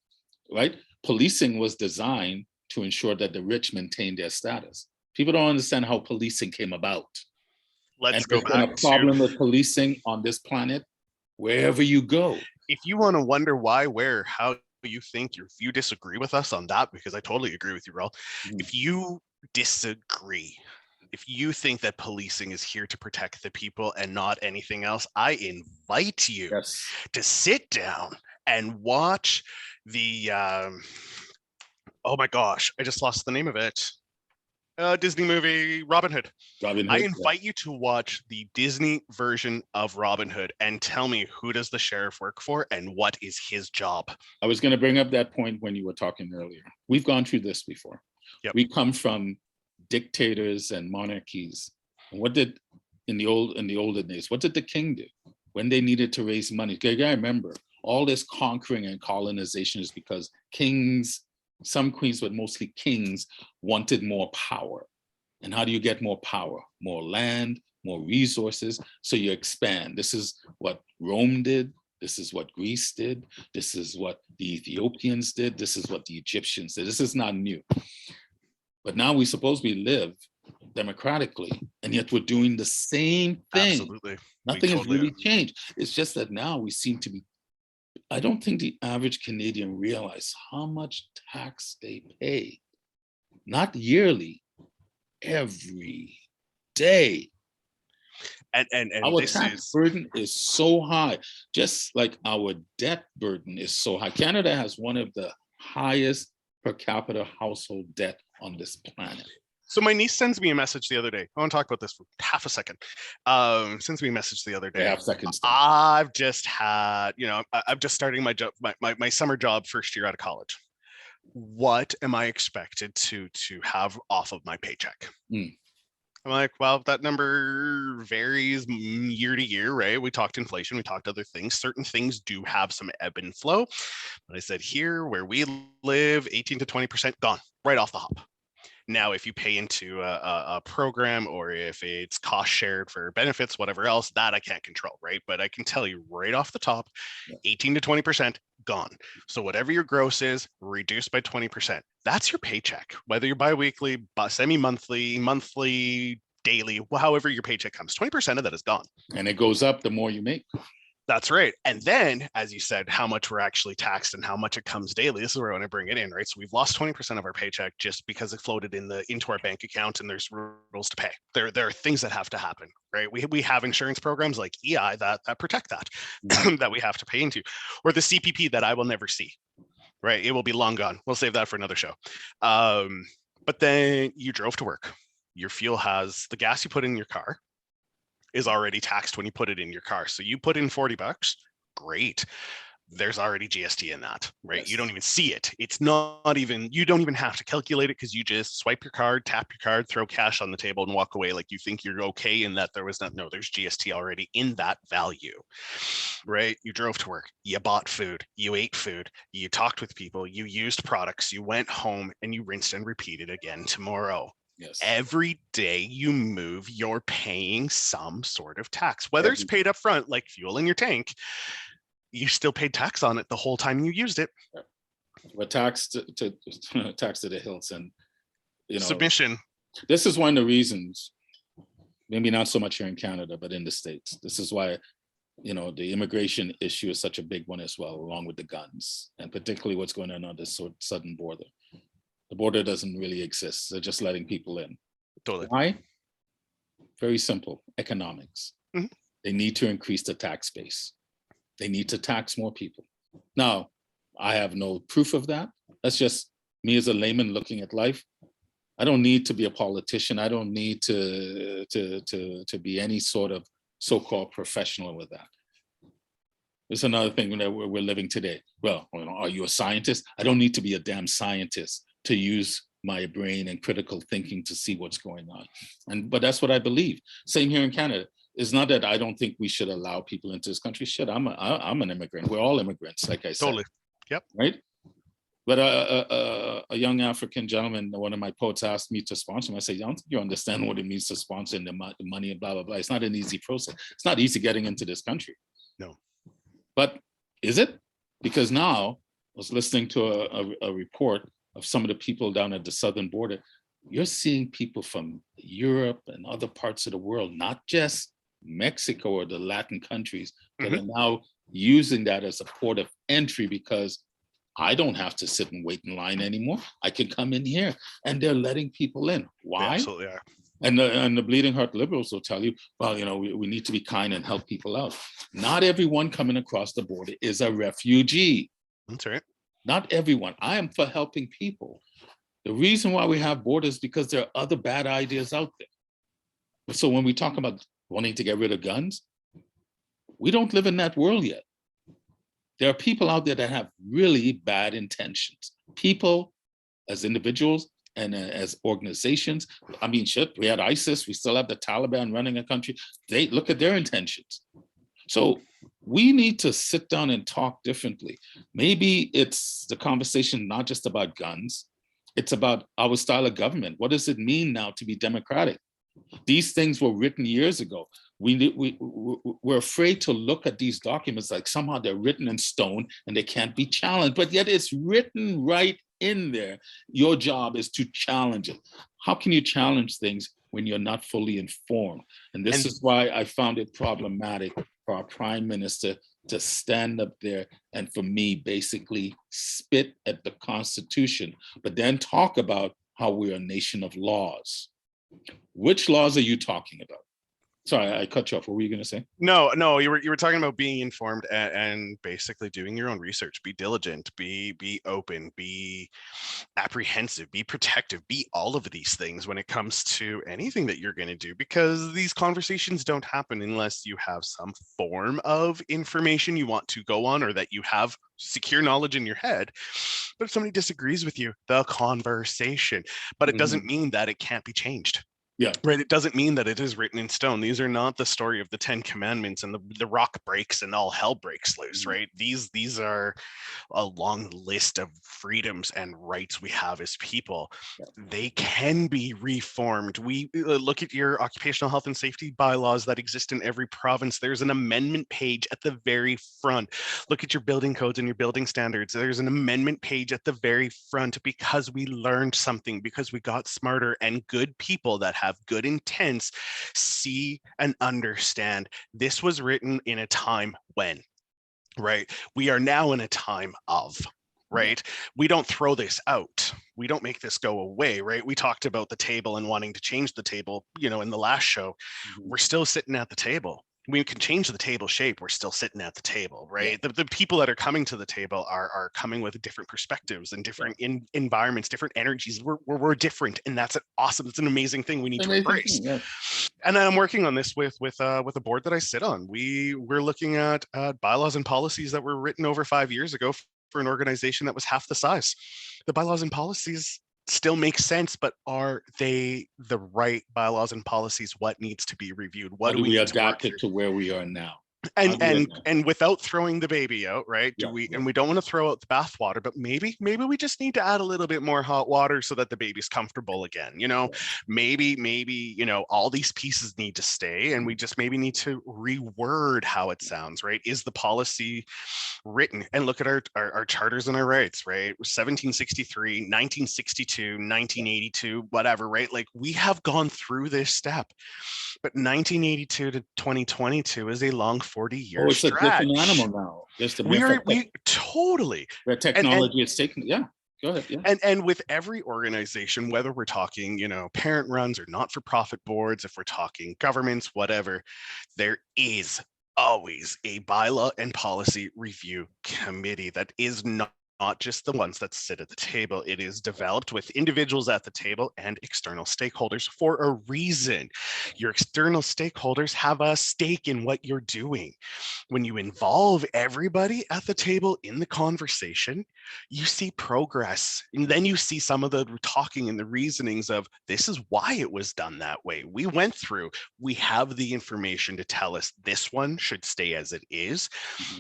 right? Policing was designed to ensure that the rich maintain their status. People don't understand how policing came about. Let's There's go been back a problem with policing on this planet wherever you go. If you want to wonder why, where, how you think, if you disagree with us on that, because I totally agree with you, Rawle. If you disagree, if you think that policing is here to protect the people and not anything else, I invite you to sit down and watch the oh my gosh, I just lost the name of it. Disney movie Robin Hood. I invite you to watch the Disney version of Robin Hood and tell me, who does the sheriff work for and what is his job? I was going to bring up that point when you were talking earlier. We've gone through this before. Yep. We come from dictators and monarchies. And what did in the olden days, what did the king do when they needed to raise money? I remember all this conquering and colonization is because kings, some queens, but mostly kings, wanted more power. And how do you get more power? More land, more resources. So you expand. This is what Rome did. This is what Greece did. This is what the Ethiopians did. This is what the Egyptians did. This is not new. But now we suppose we live democratically, and yet we're doing the same thing. Absolutely. Nothing has really changed. It's just that now we seem to be, I don't think the average Canadian realizes how much tax they pay. Not yearly, every day. And our tax burden is so high, just like our debt burden is so high. Canada has one of the highest per capita household debt on this planet. So my niece sends me a message the other day. I want to talk about this for half a second. Sends me a message the other day. Half seconds. I've just had, I'm just starting my job, my summer job, first year out of college. What am I expected to have off of my paycheck? I'm like, well, that number varies year to year, right? We talked inflation, we talked other things. Certain things do have some ebb and flow. But I said, here where we live, 18 to 20% gone right off the hop. Now, if you pay into a program, or if it's cost shared for benefits, whatever else, that I can't control, right? But I can tell you right off the top, 18 to 20% gone. So whatever your gross is, reduced by 20%. That's your paycheck, whether you're biweekly, semi-monthly, monthly, daily, however your paycheck comes, 20% of that is gone. And it goes up the more you make. That's right. And then, as you said, how much we're actually taxed and how much it comes daily. This is where I want to bring it in, right? So we've lost 20% of our paycheck just because it floated into our bank account, and there's rules to pay. There are things that have to happen, right? We have insurance programs like EI that protect that, that we have to pay into, or the CPP that I will never see, right? It will be long gone. We'll save that for another show. But then you drove to work. Your fuel has the gas you put in your car is already taxed when you put it in your car. So you put in $40, great. There's already GST in that, right? Yes. You don't even see it. It's not even, you don't even have to calculate it, because you just swipe your card, tap your card, throw cash on the table and walk away like you think you're okay, and that there was no, there's GST already in that value, right? You drove to work, you bought food, you ate food, you talked with people, you used products, you went home, and you rinsed and repeated again tomorrow. Yes. Every day you move, you're paying some sort of tax, whether it's paid up front, like fuel in your tank. You still paid tax on it the whole time you used it. We're taxed to the hills, and submission. This is one of the reasons, maybe not so much here in Canada, but in the States. This is why, the immigration issue is such a big one as well, along with the guns, and particularly what's going on this southern border. the border doesn't really exist. They're just letting people in. Totally. Why? Very simple, economics. Mhm. They need to increase the tax base. They need to tax more people. Now, I have no proof of that. That's just me as a layman looking at life. I don't need to be a politician. I don't need to be any sort of so-called professional with that. There's another thing that we're living today. Well, are you a scientist? I don't need to be a damn scientist to use my brain and critical thinking to see what's going on. But that's what I believe. Same here in Canada. It's not that I don't think we should allow people into this country. Shit, I'm an immigrant. We're all immigrants, like I said. Totally. Yep. Right. But a young African gentleman, one of my poets, asked me to sponsor him. I said, I don't think you understand what it means to sponsor and the money and blah, blah, blah. It's not an easy process. It's not easy getting into this country. No. But is it? Because now I was listening to a report of some of the people down at the southern border. You're seeing people from Europe and other parts of the world, not just Mexico or the Latin countries, that are now using that as a port of entry, because I don't have to sit and wait in line anymore. I can come in here, and they're letting people in. Why? They absolutely are. And the bleeding heart liberals will tell you, well, we need to be kind and help people out. Not everyone coming across the border is a refugee. That's right. Not everyone. I am for helping people. The reason why we have borders is because there are other bad ideas out there. So when we talk about wanting to get rid of guns, we don't live in that world yet. There are people out there that have really bad intentions. People as individuals and as organizations. I mean, shit, we had ISIS, we still have the Taliban running a country. They look at their intentions. So we need to sit down and talk differently. Maybe it's the conversation not just about guns, it's about our style of government. What does it mean now to be democratic? These things were written years ago. We're afraid to look at these documents like somehow they're written in stone and they can't be challenged, but yet it's written right in there. Your job is to challenge it. How can you challenge things when you're not fully informed? And this is why I found it problematic for our prime minister to stand up there and, for me, basically spit at the Constitution, but then talk about how we're a nation of laws. Which laws are you talking about? Sorry, I cut you off. What were you going to say? No, you were talking about being informed and basically doing your own research. Be diligent, be open, be apprehensive, be protective, be all of these things when it comes to anything that you're going to do, because these conversations don't happen unless you have some form of information you want to go on, or that you have secure knowledge in your head. But if somebody disagrees with you, the conversation, but it doesn't mean that it can't be changed. Yeah. Right. It doesn't mean that it is written in stone. These are not the story of the 10 Commandments and the rock breaks and all hell breaks loose. Right. These are a long list of freedoms and rights we have as people. Yeah. They can be reformed. We look at your occupational health and safety bylaws that exist in every province. There's an amendment page at the very front. Look at your building codes and your building standards. There's an amendment page at the very front, because we learned something, because we got smarter, and good people that have good intents see and understand this was written in a time when, right? We are now in a time of, right? We don't throw this out. We don't make this go away, right? We talked about the table and wanting to change the table, in the last show. We're still sitting at the table. We can change the table shape. We're still sitting at the table, right? Yeah. The people that are coming to the table are coming with different perspectives and different environments, different energies. We're different, and that's an awesome. It's an amazing thing we need to embrace. Yeah. And I'm working on this with a board that I sit on. We're looking at bylaws and policies that were written over 5 years ago for an organization that was half the size. The bylaws and policies still make sense, but are they the right bylaws and policies? What needs to be reviewed? What do we adapt it to where we are now? And without throwing the baby out, right? And we don't want to throw out the bathwater, but maybe we just need to add a little bit more hot water so that the baby's comfortable again. Maybe all these pieces need to stay, and we just maybe need to reword how it sounds, right? Is the policy written? And look at our charters and our rights, right? 1763, 1962, 1982, whatever, right? Like, we have gone through this step, but 1982 to 2022 is a long 40-year it's stretch. A different animal now. Just we totally. Where technology is taken. Yeah. Go ahead. Yeah. And with every organization, whether we're talking, parent runs or not-for-profit boards, if we're talking governments, whatever, there is always a bylaw and policy review committee that is not just the ones that sit at the table. It is developed with individuals at the table and external stakeholders for a reason. Your external stakeholders have a stake in what you're doing. When you involve everybody at the table in the conversation, you see progress. And then you see some of the talking and the reasonings of, this is why it was done that way. We went through, we have the information to tell us this one should stay as it is,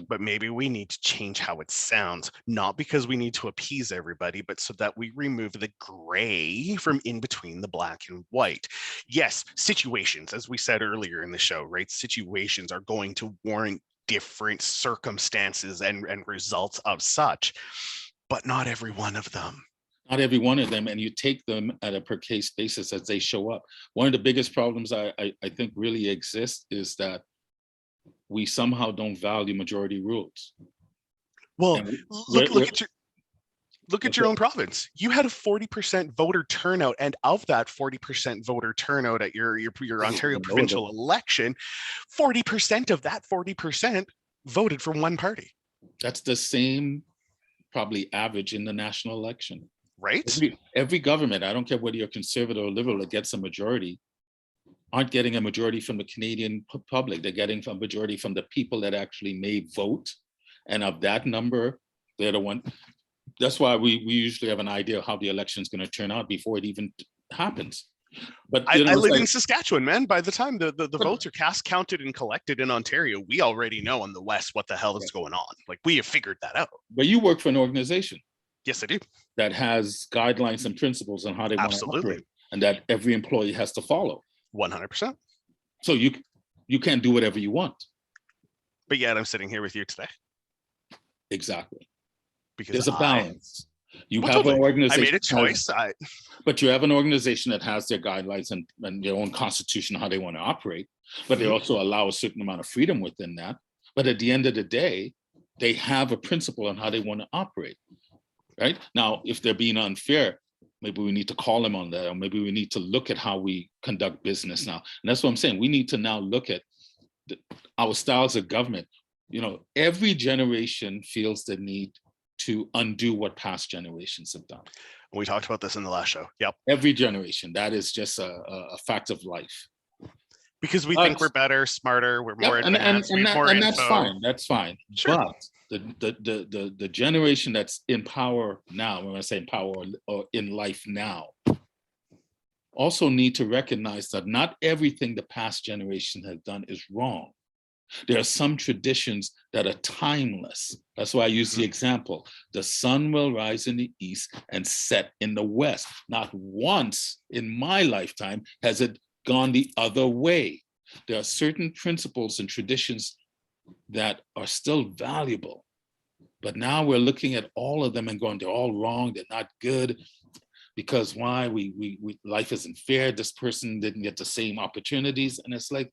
but maybe we need to change how it sounds, not because we need to appease everybody, but so that we remove the gray from in between the black and white. Yes, situations, as we said earlier in the show, right? Situations are going to warrant different circumstances and results of such, but not every one of them. Not every one of them, and you take them at a per case basis as they show up. One of the biggest problems I think really exists is that we somehow don't value majority rules. Well, look at your own province. You had a 40% voter turnout, and of that 40% voter turnout at your Ontario provincial election, 40% of that 40% voted for one party. That's the same probably average in the national election. Right? Every government, I don't care whether you're conservative or liberal, that gets a majority, aren't getting a majority from the Canadian public. They're getting a majority from the people that actually may vote. And of that number, they're the one. That's why we usually have an idea of how the election is going to turn out before it even happens. But I live in Saskatchewan, man. By the time the votes are counted and collected in Ontario, we already know in the West what the hell is going on. Like, we have figured that out. But you work for an organization. Yes, I do. That has guidelines and principles on how they want to operate, and that every employee has to follow. 100%. So you can't do whatever you want. But yet I'm sitting here with you today. Exactly. Because there's a balance. You have totally. An organization. I made a choice. But you have an organization that has their guidelines and their own constitution, how they want to operate. But they also allow a certain amount of freedom within that. But at the end of the day, they have a principle on how they want to operate. Right? Now, if they're being unfair, maybe we need to call them on that, or maybe we need to look at how we conduct business now. And that's what I'm saying. We need to now look at our styles of government. Every generation feels the need to undo what past generations have done. We talked about this in the last show. Yep. Every generation. That is just a fact of life. Because we think we're better, smarter, we're more advanced, and more info. That's fine. That's fine. Sure. But the generation that's in power now, when I say in power or in life now, also need to recognize that not everything the past generation has done is wrong. There are some traditions that are timeless. That's why I use the example. The sun will rise in the east and set in the west. Not once in my lifetime has it gone the other way. There are certain principles and traditions that are still valuable. But now we're looking at all of them and going, they're all wrong, they're not good. Because why? We life isn't fair. This person didn't get the same opportunities. And it's like,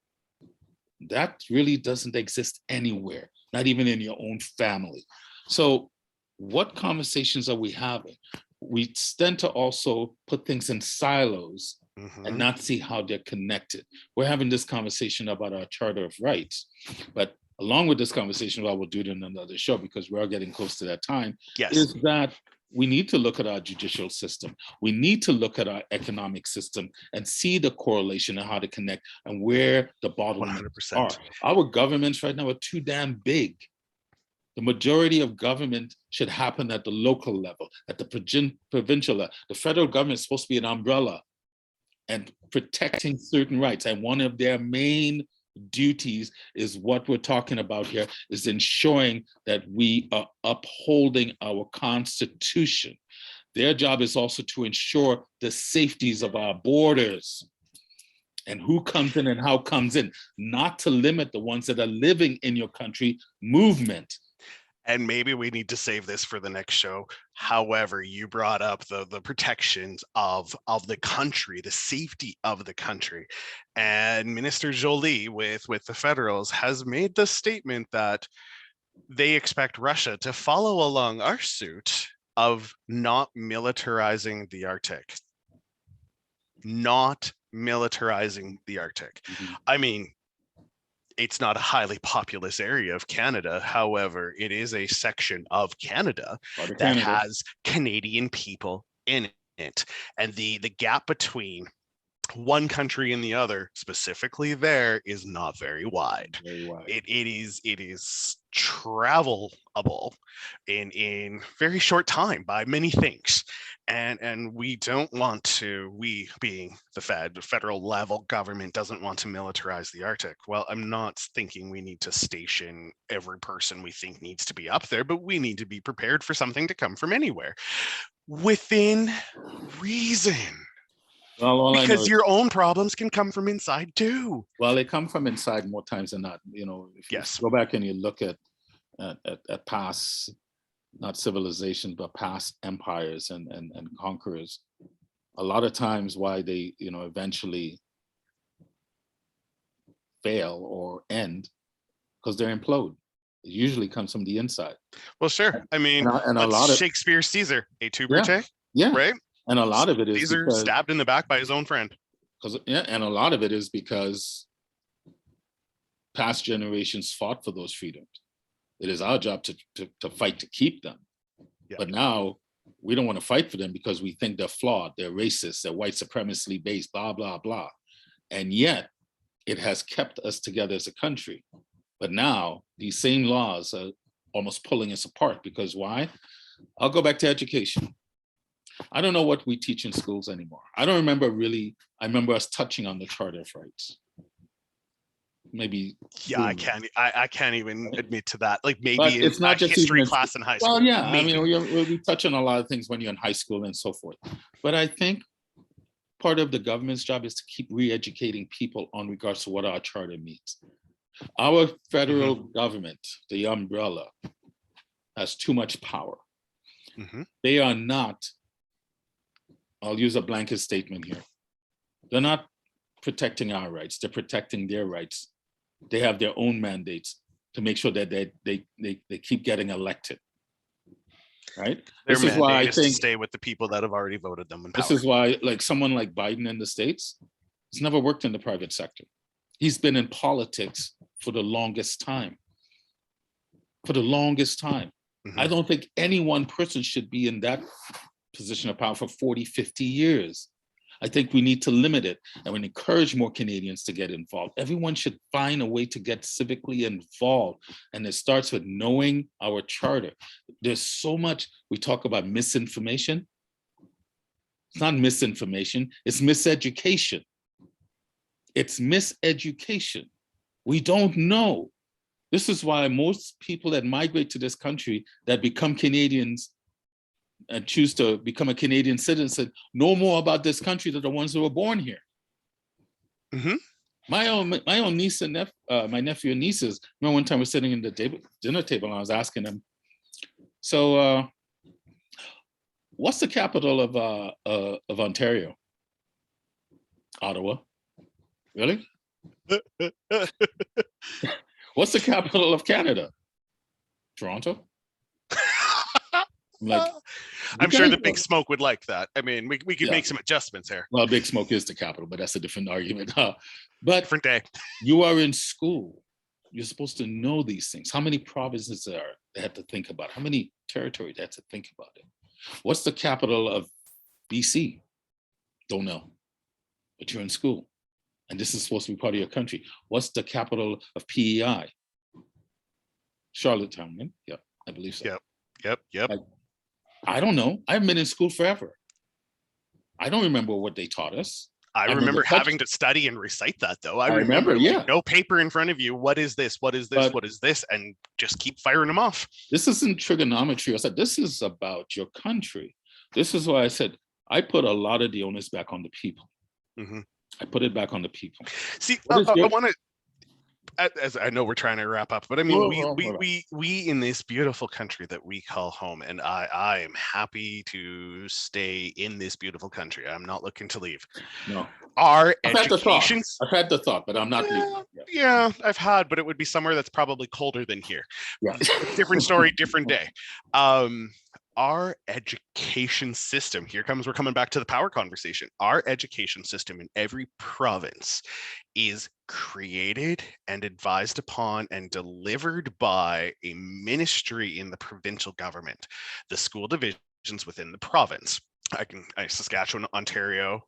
that really doesn't exist anywhere, not even in your own family. So what conversations are we having? We tend to also put things in silos and not see how they're connected. We're having this conversation about our Charter of Rights, but along with this conversation, well, we'll do it in another show because we're getting close to that time, is that we need to look at our judicial system. We need to look at our economic system and see the correlation and how to connect and where the bottlenecks are. Our governments right now are too damn big. The majority of government should happen at the local level, at the provincial level. The federal government is supposed to be an umbrella and protecting certain rights. And one of their main duties is what we're talking about here, is ensuring that we are upholding our Constitution. Their job is also to ensure the safeties of our borders and who comes in and how comes in, not to limit the ones that are living in your country movement. And maybe we need to save this for the next show. However, you brought up the protections of the country, the safety of the country. And Minister Joly with the Federals has made the statement that they expect Russia to follow along our suit of not militarizing the Arctic. Not militarizing the Arctic. Mhm. I mean, it's not a highly populous area of Canada. However, it is a section of Canada Part of that Canada. has Canadian people in it. And the gap between one country and the other, specifically there, is not very wide. Very wide. It is travelable in very short time by many things. And we don't want to, we being the federal level government doesn't want to militarize the Arctic. Well, I'm not thinking we need to station every person we think needs to be up there, but we need to be prepared for something to come from anywhere within reason. Well, all I know Because is, your own problems can come from inside too. well, they come from inside more times than not. You know, if you Yes. go back and you look at past, not civilizations, but past empires and conquerors, a lot of times why they, you know, eventually fail or end, because they implode. It usually comes from the inside. Well, sure. I mean, And a lot of, Shakespeare's Caesar, et tu, yeah, Brute, yeah, right? and a lot of it is Caesar because, stabbed in the back by his own friend. yeah, and a lot of it is because past generations fought for those freedoms. It is our job to fight to keep them. Yeah. But now we don't want to fight for them because we think they're flawed, they're racist, they're white supremacily based, blah, blah, blah. And yet it has kept us together as a country. But now these same laws are almost pulling us apart because why? I'll go back to education. I don't know what we teach in schools anymore. I don't remember really, I remember us touching on the Charter of Rights. Maybe. Yeah, I can't even admit to that. Like maybe But in it's not a just history even, class in high school. well, yeah, maybe. I mean, we touch on a lot of things when you're in high school and so forth. But I think part of the government's job is to keep re-educating people on regards to what our charter means. Our federal government, the umbrella, has too much power. They are not, I'll use a blanket statement here. They're not protecting our rights. They're protecting their rights. They have their own mandates to make sure that they keep getting elected. Right? Their This is why I mandate is to think, stay with the people that have already voted them in power. this is why, like someone like Biden in the States, has never worked in the private sector. He's been in politics for the longest time. For the longest time. I don't think any one person should be in that position of power for 40, 50 years. I think we need to limit it and we encourage more Canadians to get involved. Everyone should find a way to get civically involved. And it starts with knowing our charter. There's so much, we talk about misinformation. It's not misinformation, it's miseducation. It's miseducation. We don't know. This is why most people that migrate to this country that become Canadians and choose to become a Canadian citizen know more about this country than the ones who were born here. My own niece and my nephew and nieces. Remember one time we're sitting in the dinner table and I was asking them, so what's the capital of Ontario? Ottawa. Really? What's the capital of Canada? Toronto. I'm like, I'm sure the Big Smoke would like that. I mean, we could make some adjustments here. Well, Big Smoke is the capital, but that's a different argument. But different day. You are in school. You're supposed to know these things. How many provinces are they have to think about? How many territories they have to think about it? What's the capital of BC? Don't know. But you're in school. And this is supposed to be part of your country. What's the capital of PEI? Charlottetown, right? Yeah, I believe so. Yep. I don't know. I haven't been in school forever. I don't remember what they taught us. I remember having to study and recite that, though. I remember yeah. No paper in front of you. What is this? What is this? What is this? And just keep firing them off. This isn't trigonometry. I said, this is about your country. This is why I said, I put a lot of the onus back on the people. I put it back on the people. See, I want to, as I know we're trying to wrap up, but I mean, we in this beautiful country that we call home, and I am happy to stay in this beautiful country. I'm not looking to leave. No. Our I've had the thought, but I'm not leaving. Yeah, I've had, but it would be somewhere that's probably colder than here. Yeah. Different story, different day. our education system, we're coming back to the power conversation. Our education system in every province is created and advised upon and delivered by a ministry in the provincial government, the school divisions within the province. Saskatchewan, Ontario,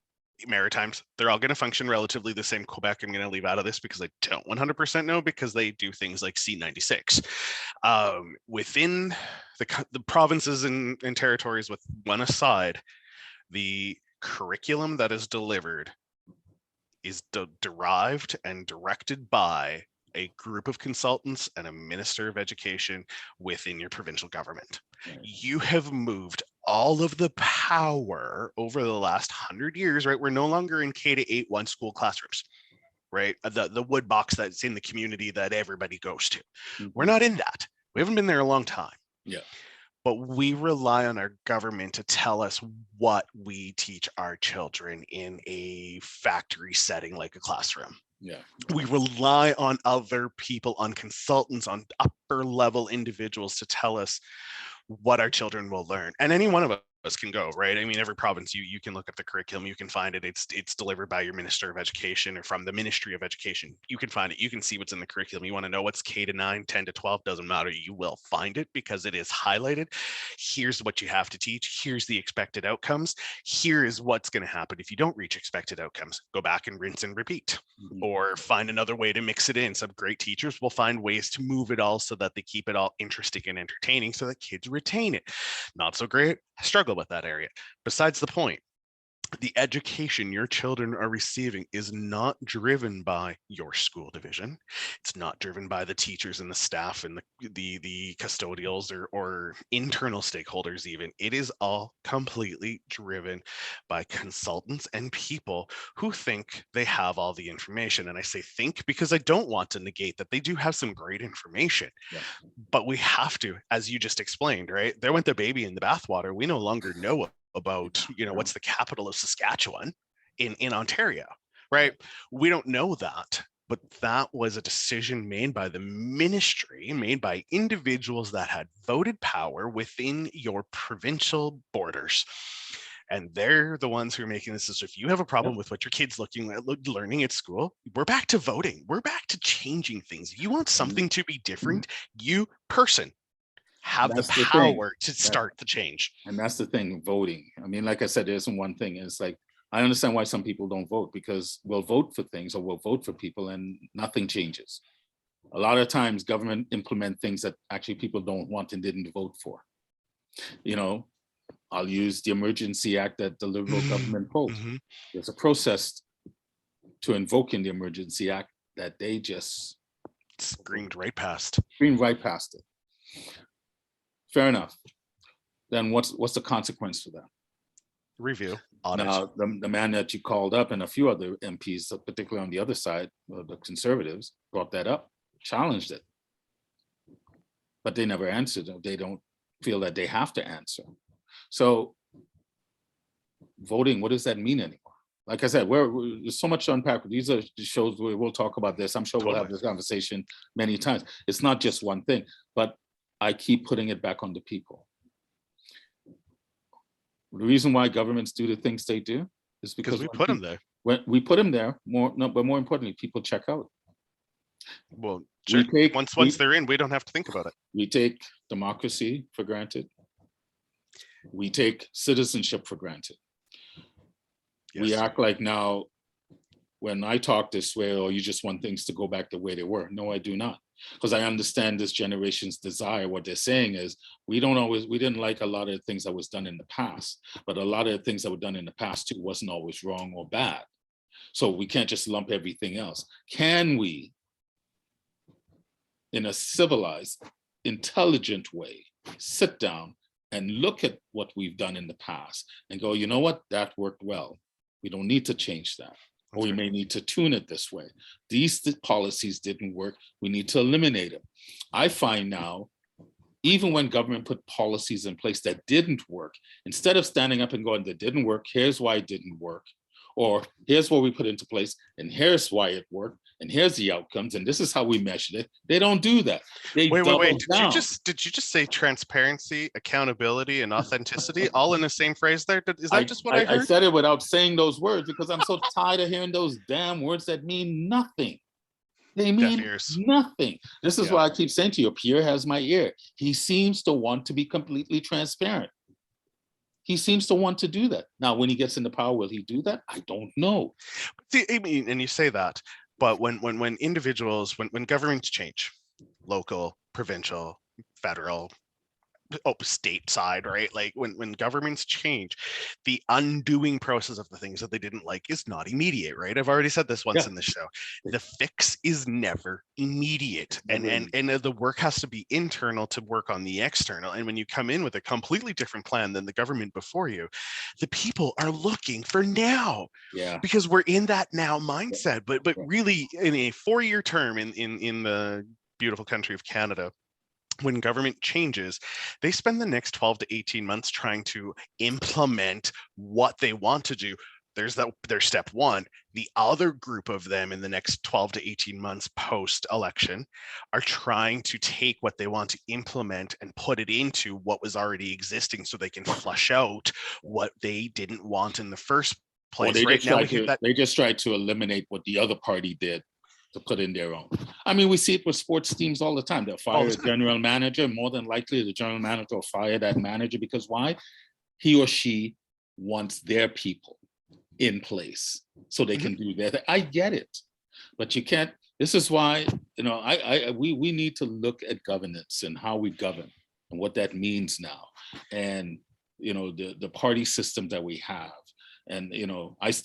Maritimes, they're all going to function relatively the same. Quebec, I'm going to leave out of this because I don't 100% know, because they do things like C96. Within the provinces and territories, with one aside, the curriculum that is delivered is derived and directed by a group of consultants and a minister of education within your provincial government. Right. You have moved all of the power over the last 100 years, right? We're no longer in K-8 one school classrooms, right? The wood box that's in the community that everybody goes to. Mm-hmm. We're not in that. We haven't been there a long time. Yeah. But we rely on our government to tell us what we teach our children in a factory setting like a classroom. Yeah. We rely on other people, on consultants, on upper level individuals to tell us what our children will learn. And any one of us can go, right? I mean, every province, you can look up the curriculum, you can find it. It's delivered by your Minister of Education or from the Ministry of Education. You can find it. You can see what's in the curriculum. You want to know what's K-9, 10 to 12, doesn't matter. You will find it because it is highlighted. Here's what you have to teach. Here's the expected outcomes. Here is what's going to happen if you don't reach expected outcomes. Go back and rinse and repeat, or find another way to mix it in. Some great teachers will find ways to move it all so that they keep it all interesting and entertaining so that kids retain it. Not so great, struggle with that area. Besides the point, the education your children are receiving is not driven by your school division. It's not driven by the teachers and the staff and the custodials or internal stakeholders even. It is all completely driven by consultants and people who think they have all the information. And I say think because I don't want to negate that they do have some great information. Yeah. But we have to, as you just explained, right? There went the baby in the bathwater. We no longer know about, what's the capital of Saskatchewan in Ontario, right? We don't know that, but that was a decision made by the ministry, made by individuals that had voted power within your provincial borders. And they're the ones who are making this. If you have a problem with what your kid's learning at school, we're back to voting. We're back to changing things. If you want something to be different, you person have the power to start the change. And that's the thing, voting. I mean, like I said, there isn't one thing. It's like, I understand why some people don't vote, because we'll vote for things or we'll vote for people and nothing changes. A lot of times government implement things that actually people don't want and didn't vote for. I'll use the Emergency Act that the Liberal government pulled. Mm-hmm. There's a process to invoking the Emergency Act that they just screamed right past it. Fair enough. Then what's the consequence for that? Review. Audit. Now, the man that you called up and a few other MPs, particularly on the other side, the Conservatives, brought that up, challenged it. But they never answered. They don't feel that they have to answer. So voting, what does that mean anymore? Like I said, there's so much to unpack. These are the shows where we'll talk about this. I'm sure we'll have this conversation many times. It's not just one thing, but I keep putting it back on the people. The reason why governments do the things they do is because we put them there. When we put them there, but more importantly, people check out. Well, sure. Once they're in, we don't have to think about it. We take democracy for granted. We take citizenship for granted. Yes. We act like now, when I talk this way, you just want things to go back the way they were. No, I do not. Because I understand this generation's desire. What they're saying is we didn't like a lot of the things that was done in the past, but a lot of the things that were done in the past too wasn't always wrong or bad. So we can't just lump everything else. Can we, in a civilized, intelligent way, sit down and look at what we've done in the past and go, you know what, that worked well. We don't need to change that. Or we may need to tune it this way. These policies didn't work. We need to eliminate them. I find now, even when government put policies in place that didn't work, instead of standing up and going, that didn't work, here's why it didn't work, or here's what we put into place, and here's why it worked, and here's the outcomes, and this is how we measured it. They don't do that. They Wait. double Did down. you just say transparency, accountability, and authenticity all in the same phrase there? Is that just what I heard? I said it without saying those words because I'm so tired of hearing those damn words that mean nothing. They mean nothing. This is why I keep saying to you, Pierre has my ear. He seems to want to be completely transparent. He seems to want to do that. Now, when he gets into power, will he do that? I don't know. See, I mean, and you say that, but when individuals, when governments change, local, provincial, federal, stateside, right? Like when governments change, the undoing process of the things that they didn't like is not immediate, right? I've already said this once in the show. The fix is never immediate, and the work has to be internal to work on the external. And when you come in with a completely different plan than the government before you, the people are looking for now, because we're in that now mindset. But really, in a 4-year term in the beautiful country of Canada, when government changes, they spend the next 12 to 18 months trying to implement what they want to do. There's step one. The other group of them in the next 12 to 18 months post-election are trying to take what they want to implement and put it into what was already existing so they can flush out what they didn't want in the first place. They just tried to eliminate what the other party did to put in their own. I mean, we see it with sports teams all the time. They'll fire a general manager. More than likely, the general manager will fire that manager because why? He or she wants their people in place so they can do their thing. I get it, but you can't. This is why, we need to look at governance and how we govern and what that means now, and the party system that we have. And,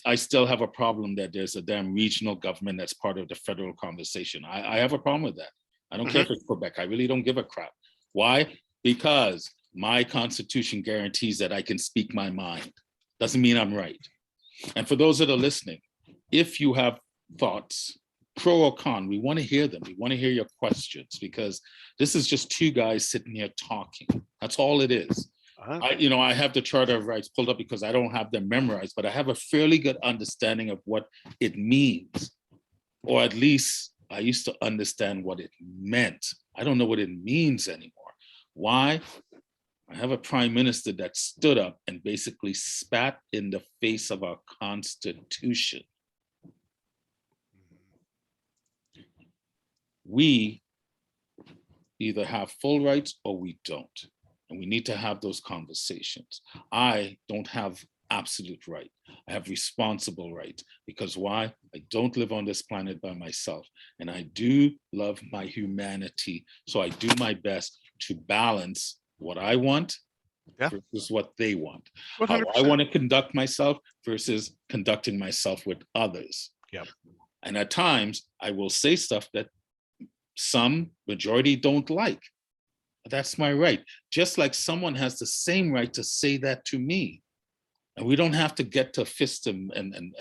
I still have a problem that there's a damn regional government that's part of the federal conversation. I have a problem with that. I don't care if it's Quebec. I really don't give a crap. Why? Because my constitution guarantees that I can speak my mind. Doesn't mean I'm right. And for those that are listening, if you have thoughts, pro or con, we want to hear them. We want to hear your questions, because this is just two guys sitting here talking. That's all it is. I have the Charter of Rights pulled up because I don't have them memorized, but I have a fairly good understanding of what it means, or at least I used to understand what it meant. I don't know what it means anymore. Why? I have a prime minister that stood up and basically spat in the face of our Constitution. We either have full rights or we don't. And we need to have those conversations. I don't have absolute right. I have responsible right. Because why? I don't live on this planet by myself. And I do love my humanity. So I do my best to balance what I want versus what they want. 100%. How I want to conduct myself versus conducting myself with others. Yep. And at times, I will say stuff that some majority don't like. That's my right. Just like someone has the same right to say that to me. And we don't have to get to fist and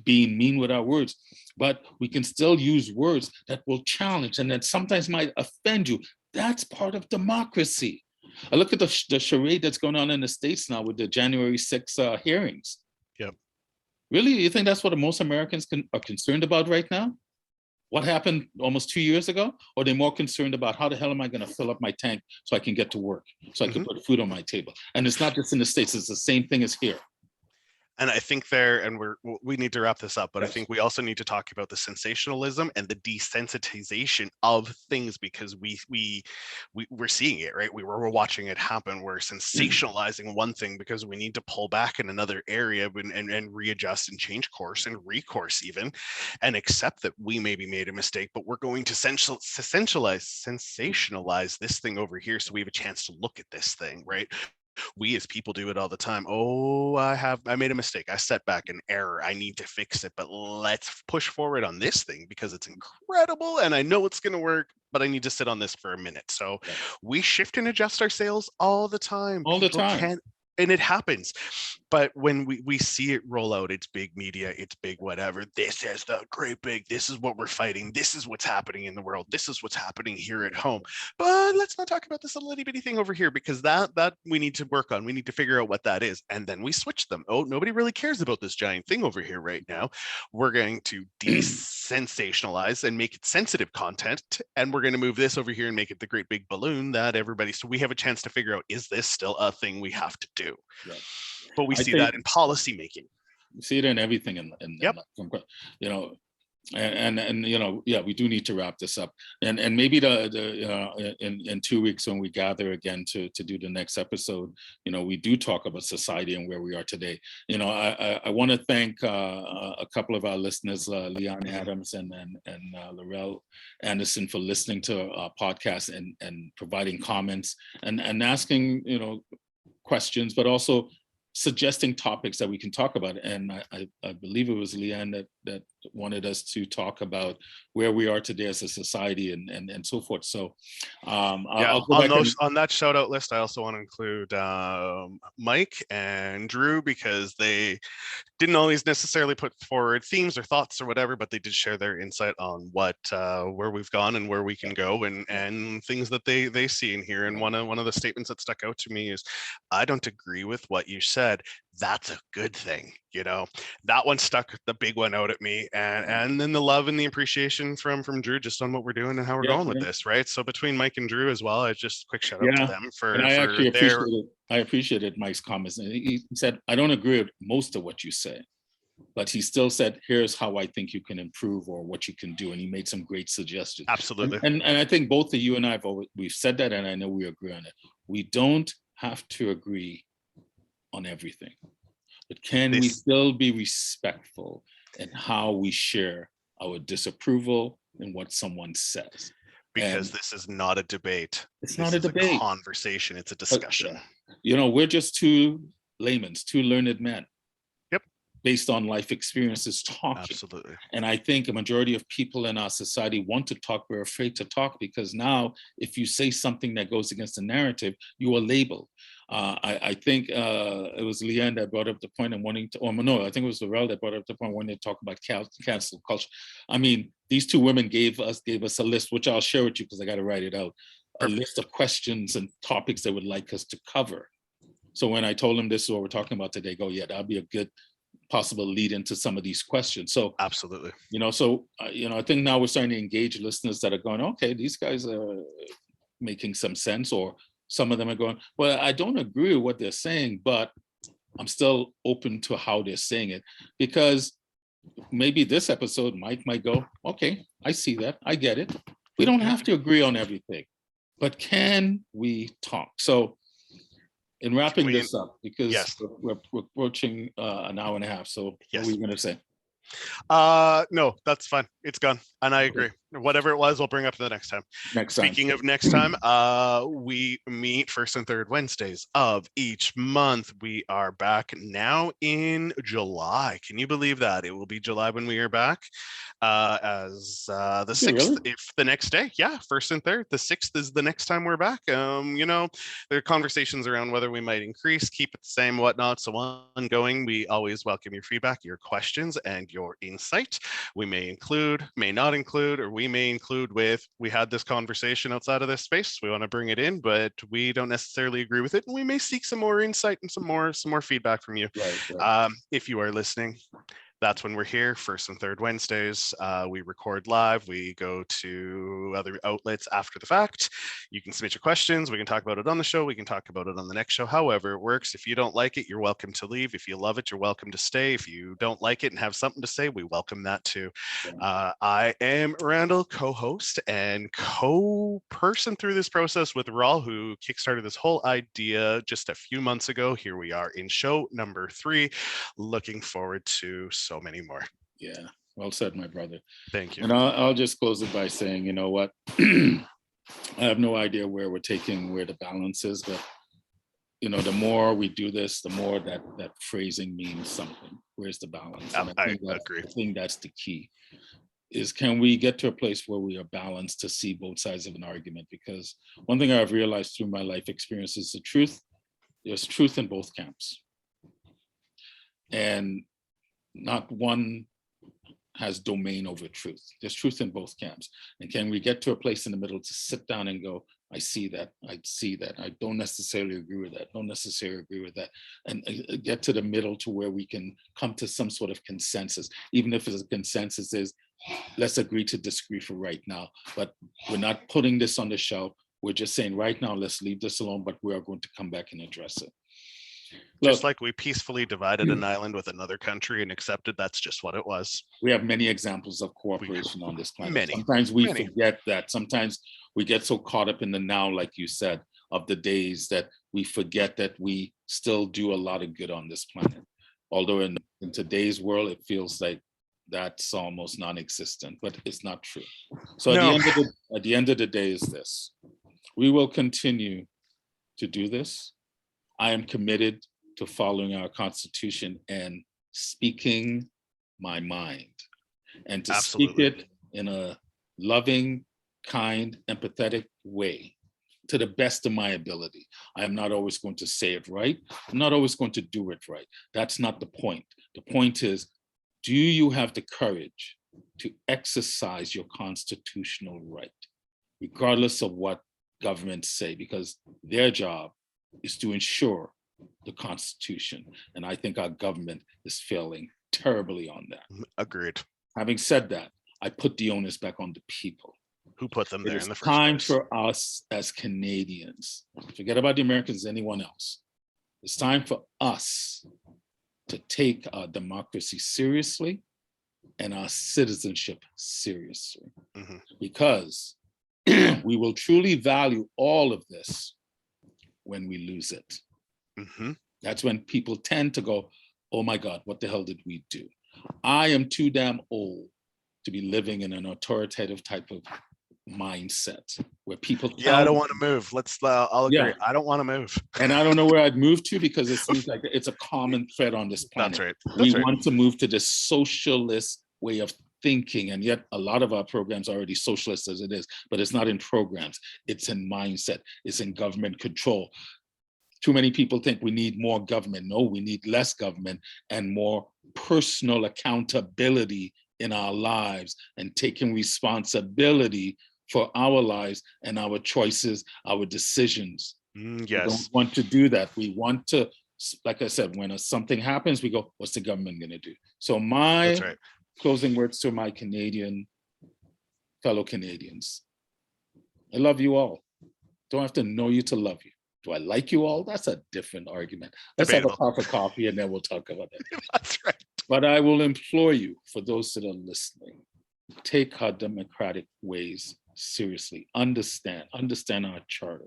being mean with our words, but we can still use words that will challenge and that sometimes might offend you. That's part of democracy. I look at the charade that's going on in the States now with the January 6th hearings. Yep. Really? You think that's what most Americans are concerned about right now? What happened almost 2 years ago? Or are they more concerned about how the hell am I going to fill up my tank so I can get to work, so I can put food on my table? And it's not just in the States, it's the same thing as here. And I think we need to wrap this up, but I think we also need to talk about the sensationalism and the desensitization of things, because we're seeing it, right? We're watching it happen. We're sensationalizing one thing because we need to pull back in another area and readjust and change course and recourse even, and accept that we maybe made a mistake, but we're going to sensationalize this thing over here so we have a chance to look at this thing, right? We as people do it all the time. Oh, I made a mistake. I set back an error. I need to fix it, but let's push forward on this thing because it's incredible and I know it's going to work, but I need to sit on this for a minute. So we shift and adjust our sails all the time. and it happens. But when we see it roll out, it's big media, it's big whatever. This is the great big, this is what we're fighting. This is what's happening in the world. This is what's happening here at home. But let's not talk about this little bitty thing over here, because that we need to work on. We need to figure out what that is. And then we switch them. Oh, nobody really cares about this giant thing over here right now. We're going to desensationalize and make it sensitive content. And we're going to move this over here and make it the great big balloon that everybody, so we have a chance to figure out, is this still a thing we have to do? Yeah. But we see that in policy making. You see it in everything Yep. you know, and you know, yeah, we do need to wrap this up, and maybe in 2 weeks when we gather again to do the next episode, you know, we do talk about society and where we are today. You know, I want to thank a couple of our listeners, Leon Adams and Rawle Anderson, for listening to our podcast and providing comments and asking, you know, questions, but also suggesting topics that we can talk about. And I believe it was Leanne that wanted us to talk about where we are today as a society and so forth. So I'll go back on that shout out list, I also want to include Mike and Drew, because they didn't always necessarily put forward themes or thoughts or whatever, but they did share their insight on what where we've gone and where we can go, and things that they see and hear. And one of the statements that stuck out to me is, I don't agree with what you said. That's a good thing. You know, that one stuck the big one out at me, and then the love and the appreciation from Drew just on what we're doing and how we're going with this, right? So between Mike and Drew as well, I just quick shout out to them for, and I for actually their appreciated Mike's comments. And he said, I don't agree with most of what you say, but he still said, here's how I think you can improve or what you can do. And he made some great suggestions. Absolutely. And I think both of you and I we've said that, and I know we agree on it. We don't have to agree on everything, but can we still be respectful in how we share our disapproval in what someone says? Because this is not a debate. It's not a debate. A conversation. It's a discussion. But, you know, we're just two laymen, two learned men. Yep. Based on life experiences talking. Absolutely. And I think a majority of people in our society want to talk. We're afraid to talk because now if you say something that goes against the narrative, you are labeled. I think it was Leanne that brought up the point and wanting to, or no, I think it was Rawle that brought up the point when they talk about cancel culture. I mean, these two women gave us a list, which I'll share with you because I got to write it out, a list of questions and topics they would like us to cover. So when I told them this is what we're talking about today, go, yeah, that'll be a good possible lead into some of these questions. So absolutely, you know, so you know, I think now we're starting to engage listeners that are going, okay, these guys are making some sense, or some of them are going, well, I don't agree with what they're saying, but I'm still open to how they're saying it, because maybe this episode Mike might go, okay, I see that, I get it. We don't have to agree on everything, but can we talk? So in wrapping this up, because we're approaching an hour and a half, so what were you going to say? No, that's fine. It's gone. And I agree. Whatever it was, we'll bring up the next time. Speaking of next time, we meet first and third Wednesdays of each month. We are back now in July. Can you believe that? It will be July when we are back. As the 6th, if the next day, first and third. The 6th is the next time we're back. You know, there are conversations around whether we might increase, keep it the same, whatnot. So ongoing, we always welcome your feedback, your questions, and your insight. We may include, may not include, or we may include with, we had this conversation outside of this space, we want to bring it in, but we don't necessarily agree with it, and we may seek some more insight and some more feedback from you. If you are listening, that's when we're here, first and third Wednesdays. We record live. We go to other outlets after the fact. You can submit your questions. We can talk about it on the show. We can talk about it on the next show, however it works. If you don't like it, you're welcome to leave. If you love it, you're welcome to stay. If you don't like it and have something to say, we welcome that too. I am Randall, co-host and co-person through this process with Rawle, who kickstarted this whole idea just a few months ago. Here we are in show number 3. Looking forward to so many more. Yeah, well said, my brother. Thank you. And I'll just close it by saying, you know what, I have no idea where we're taking, where the balance is, but you know, the more we do this, the more that phrasing means something. Where's the balance? And I agree. I think that's the key, is can we get to a place where we are balanced to see both sides of an argument? Because one thing I've realized through my life experience is the truth There's truth in both camps. And not one has domain over truth. There's truth in both camps. And can we get to a place in the middle to sit down and go, I see that, I see that. I don't necessarily agree with that, don't necessarily agree with that. And get to the middle to where we can come to some sort of consensus, even if the consensus is, let's agree to disagree for right now, but we're not putting this on the shelf. We're just saying right now, let's leave this alone, but we are going to come back and address it. Just like we peacefully divided an island with another country and accepted that's just what it was. We have many examples of cooperation on this planet. Many. Sometimes we forget that. Sometimes we get so caught up in the now, like you said, of the days, that we forget that we still do a lot of good on this planet. Although in today's world, it feels like that's almost non-existent, but it's not true. So at the end of the day is this: we will continue to do this. I am committed to following our Constitution and speaking my mind, and to speak it in a loving, kind, empathetic way to the best of my ability. I am not always going to say it right. I'm not always going to do it right. That's not the point. The point is, do you have the courage to exercise your constitutional right, regardless of what governments say, because their job is to ensure the Constitution. And I think our government is failing terribly on that. Agreed. Having said that, I put the onus back on the people. Who put them there in the first place. It's time for us as Canadians, forget about the Americans, anyone else. It's time for us to take our democracy seriously and our citizenship seriously. Because we will truly value all of this when we lose it. That's when people tend to go, oh my God, what the hell did we do? I am too damn old to be living in an authoritative type of mindset where people I don't want to move. I'll agree. I don't want to move. And I don't know where I'd move to, because it seems like it's a common thread on this planet. That's right. We want to move to this socialist way of thinking, and yet a lot of our programs are already socialist as it is, but it's not in programs, it's in mindset, it's in government control. Too many people think we need more government. No, we need less government and more personal accountability in our lives, and taking responsibility for our lives and our choices, our decisions. We don't want to do that. We want to, like I said, when something happens, we go, what's the government going to do? So my closing words to my fellow Canadians: I love you all. Don't have to know you to love you. Do I like you all? That's a different argument. Let's have a cup of coffee and then we'll talk about it. That's right. But I will implore you, for those that are listening, take our democratic ways seriously. Understand our charter,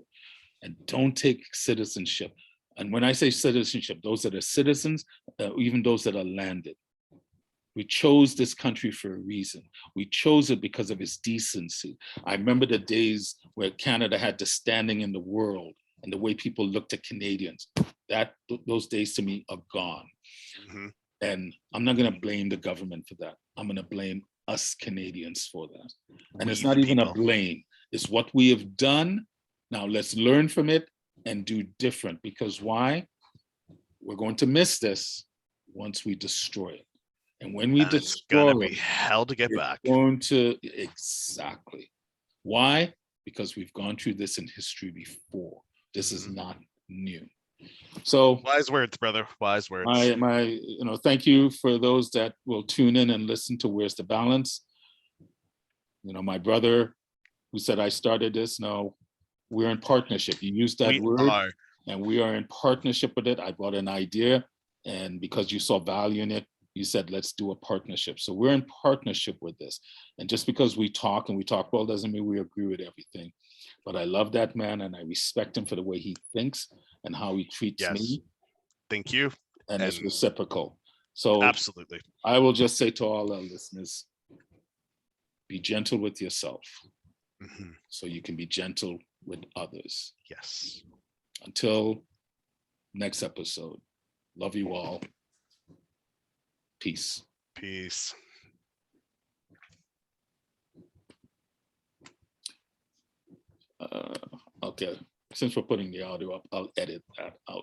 and don't take citizenship. And when I say citizenship, those that are citizens, even those that are landed. We chose this country for a reason. We chose it because of its decency. I remember the days where Canada had the standing in the world and the way people looked at Canadians. Those days to me are gone. And I'm not going to blame the government for that. I'm going to blame us Canadians for that. And it's not even a blame. It's what we have done. Now let's learn from it and do different. Because why? We're going to miss this once we destroy it. And when we destroy it, it's gonna be hell to get back. Exactly. Why? Because we've gone through this in history before. This is not new. So wise words, brother. Wise words. Thank you for those that will tune in and listen to Where's the Balance. My brother who said I started this, no, we're in partnership. You used that word, and we are in partnership with it. I brought an idea, and because you saw value in it, you said, let's do a partnership. So we're in partnership with this. And just because we talk well doesn't mean we agree with everything. But I love that man, and I respect him for the way he thinks and how he treats me. Thank you. And it's reciprocal. So absolutely. I will just say to all our listeners, be gentle with yourself so you can be gentle with others. Yes. Until next episode, love you all. Peace. Peace. Okay, since we're putting the audio up, I'll edit that out.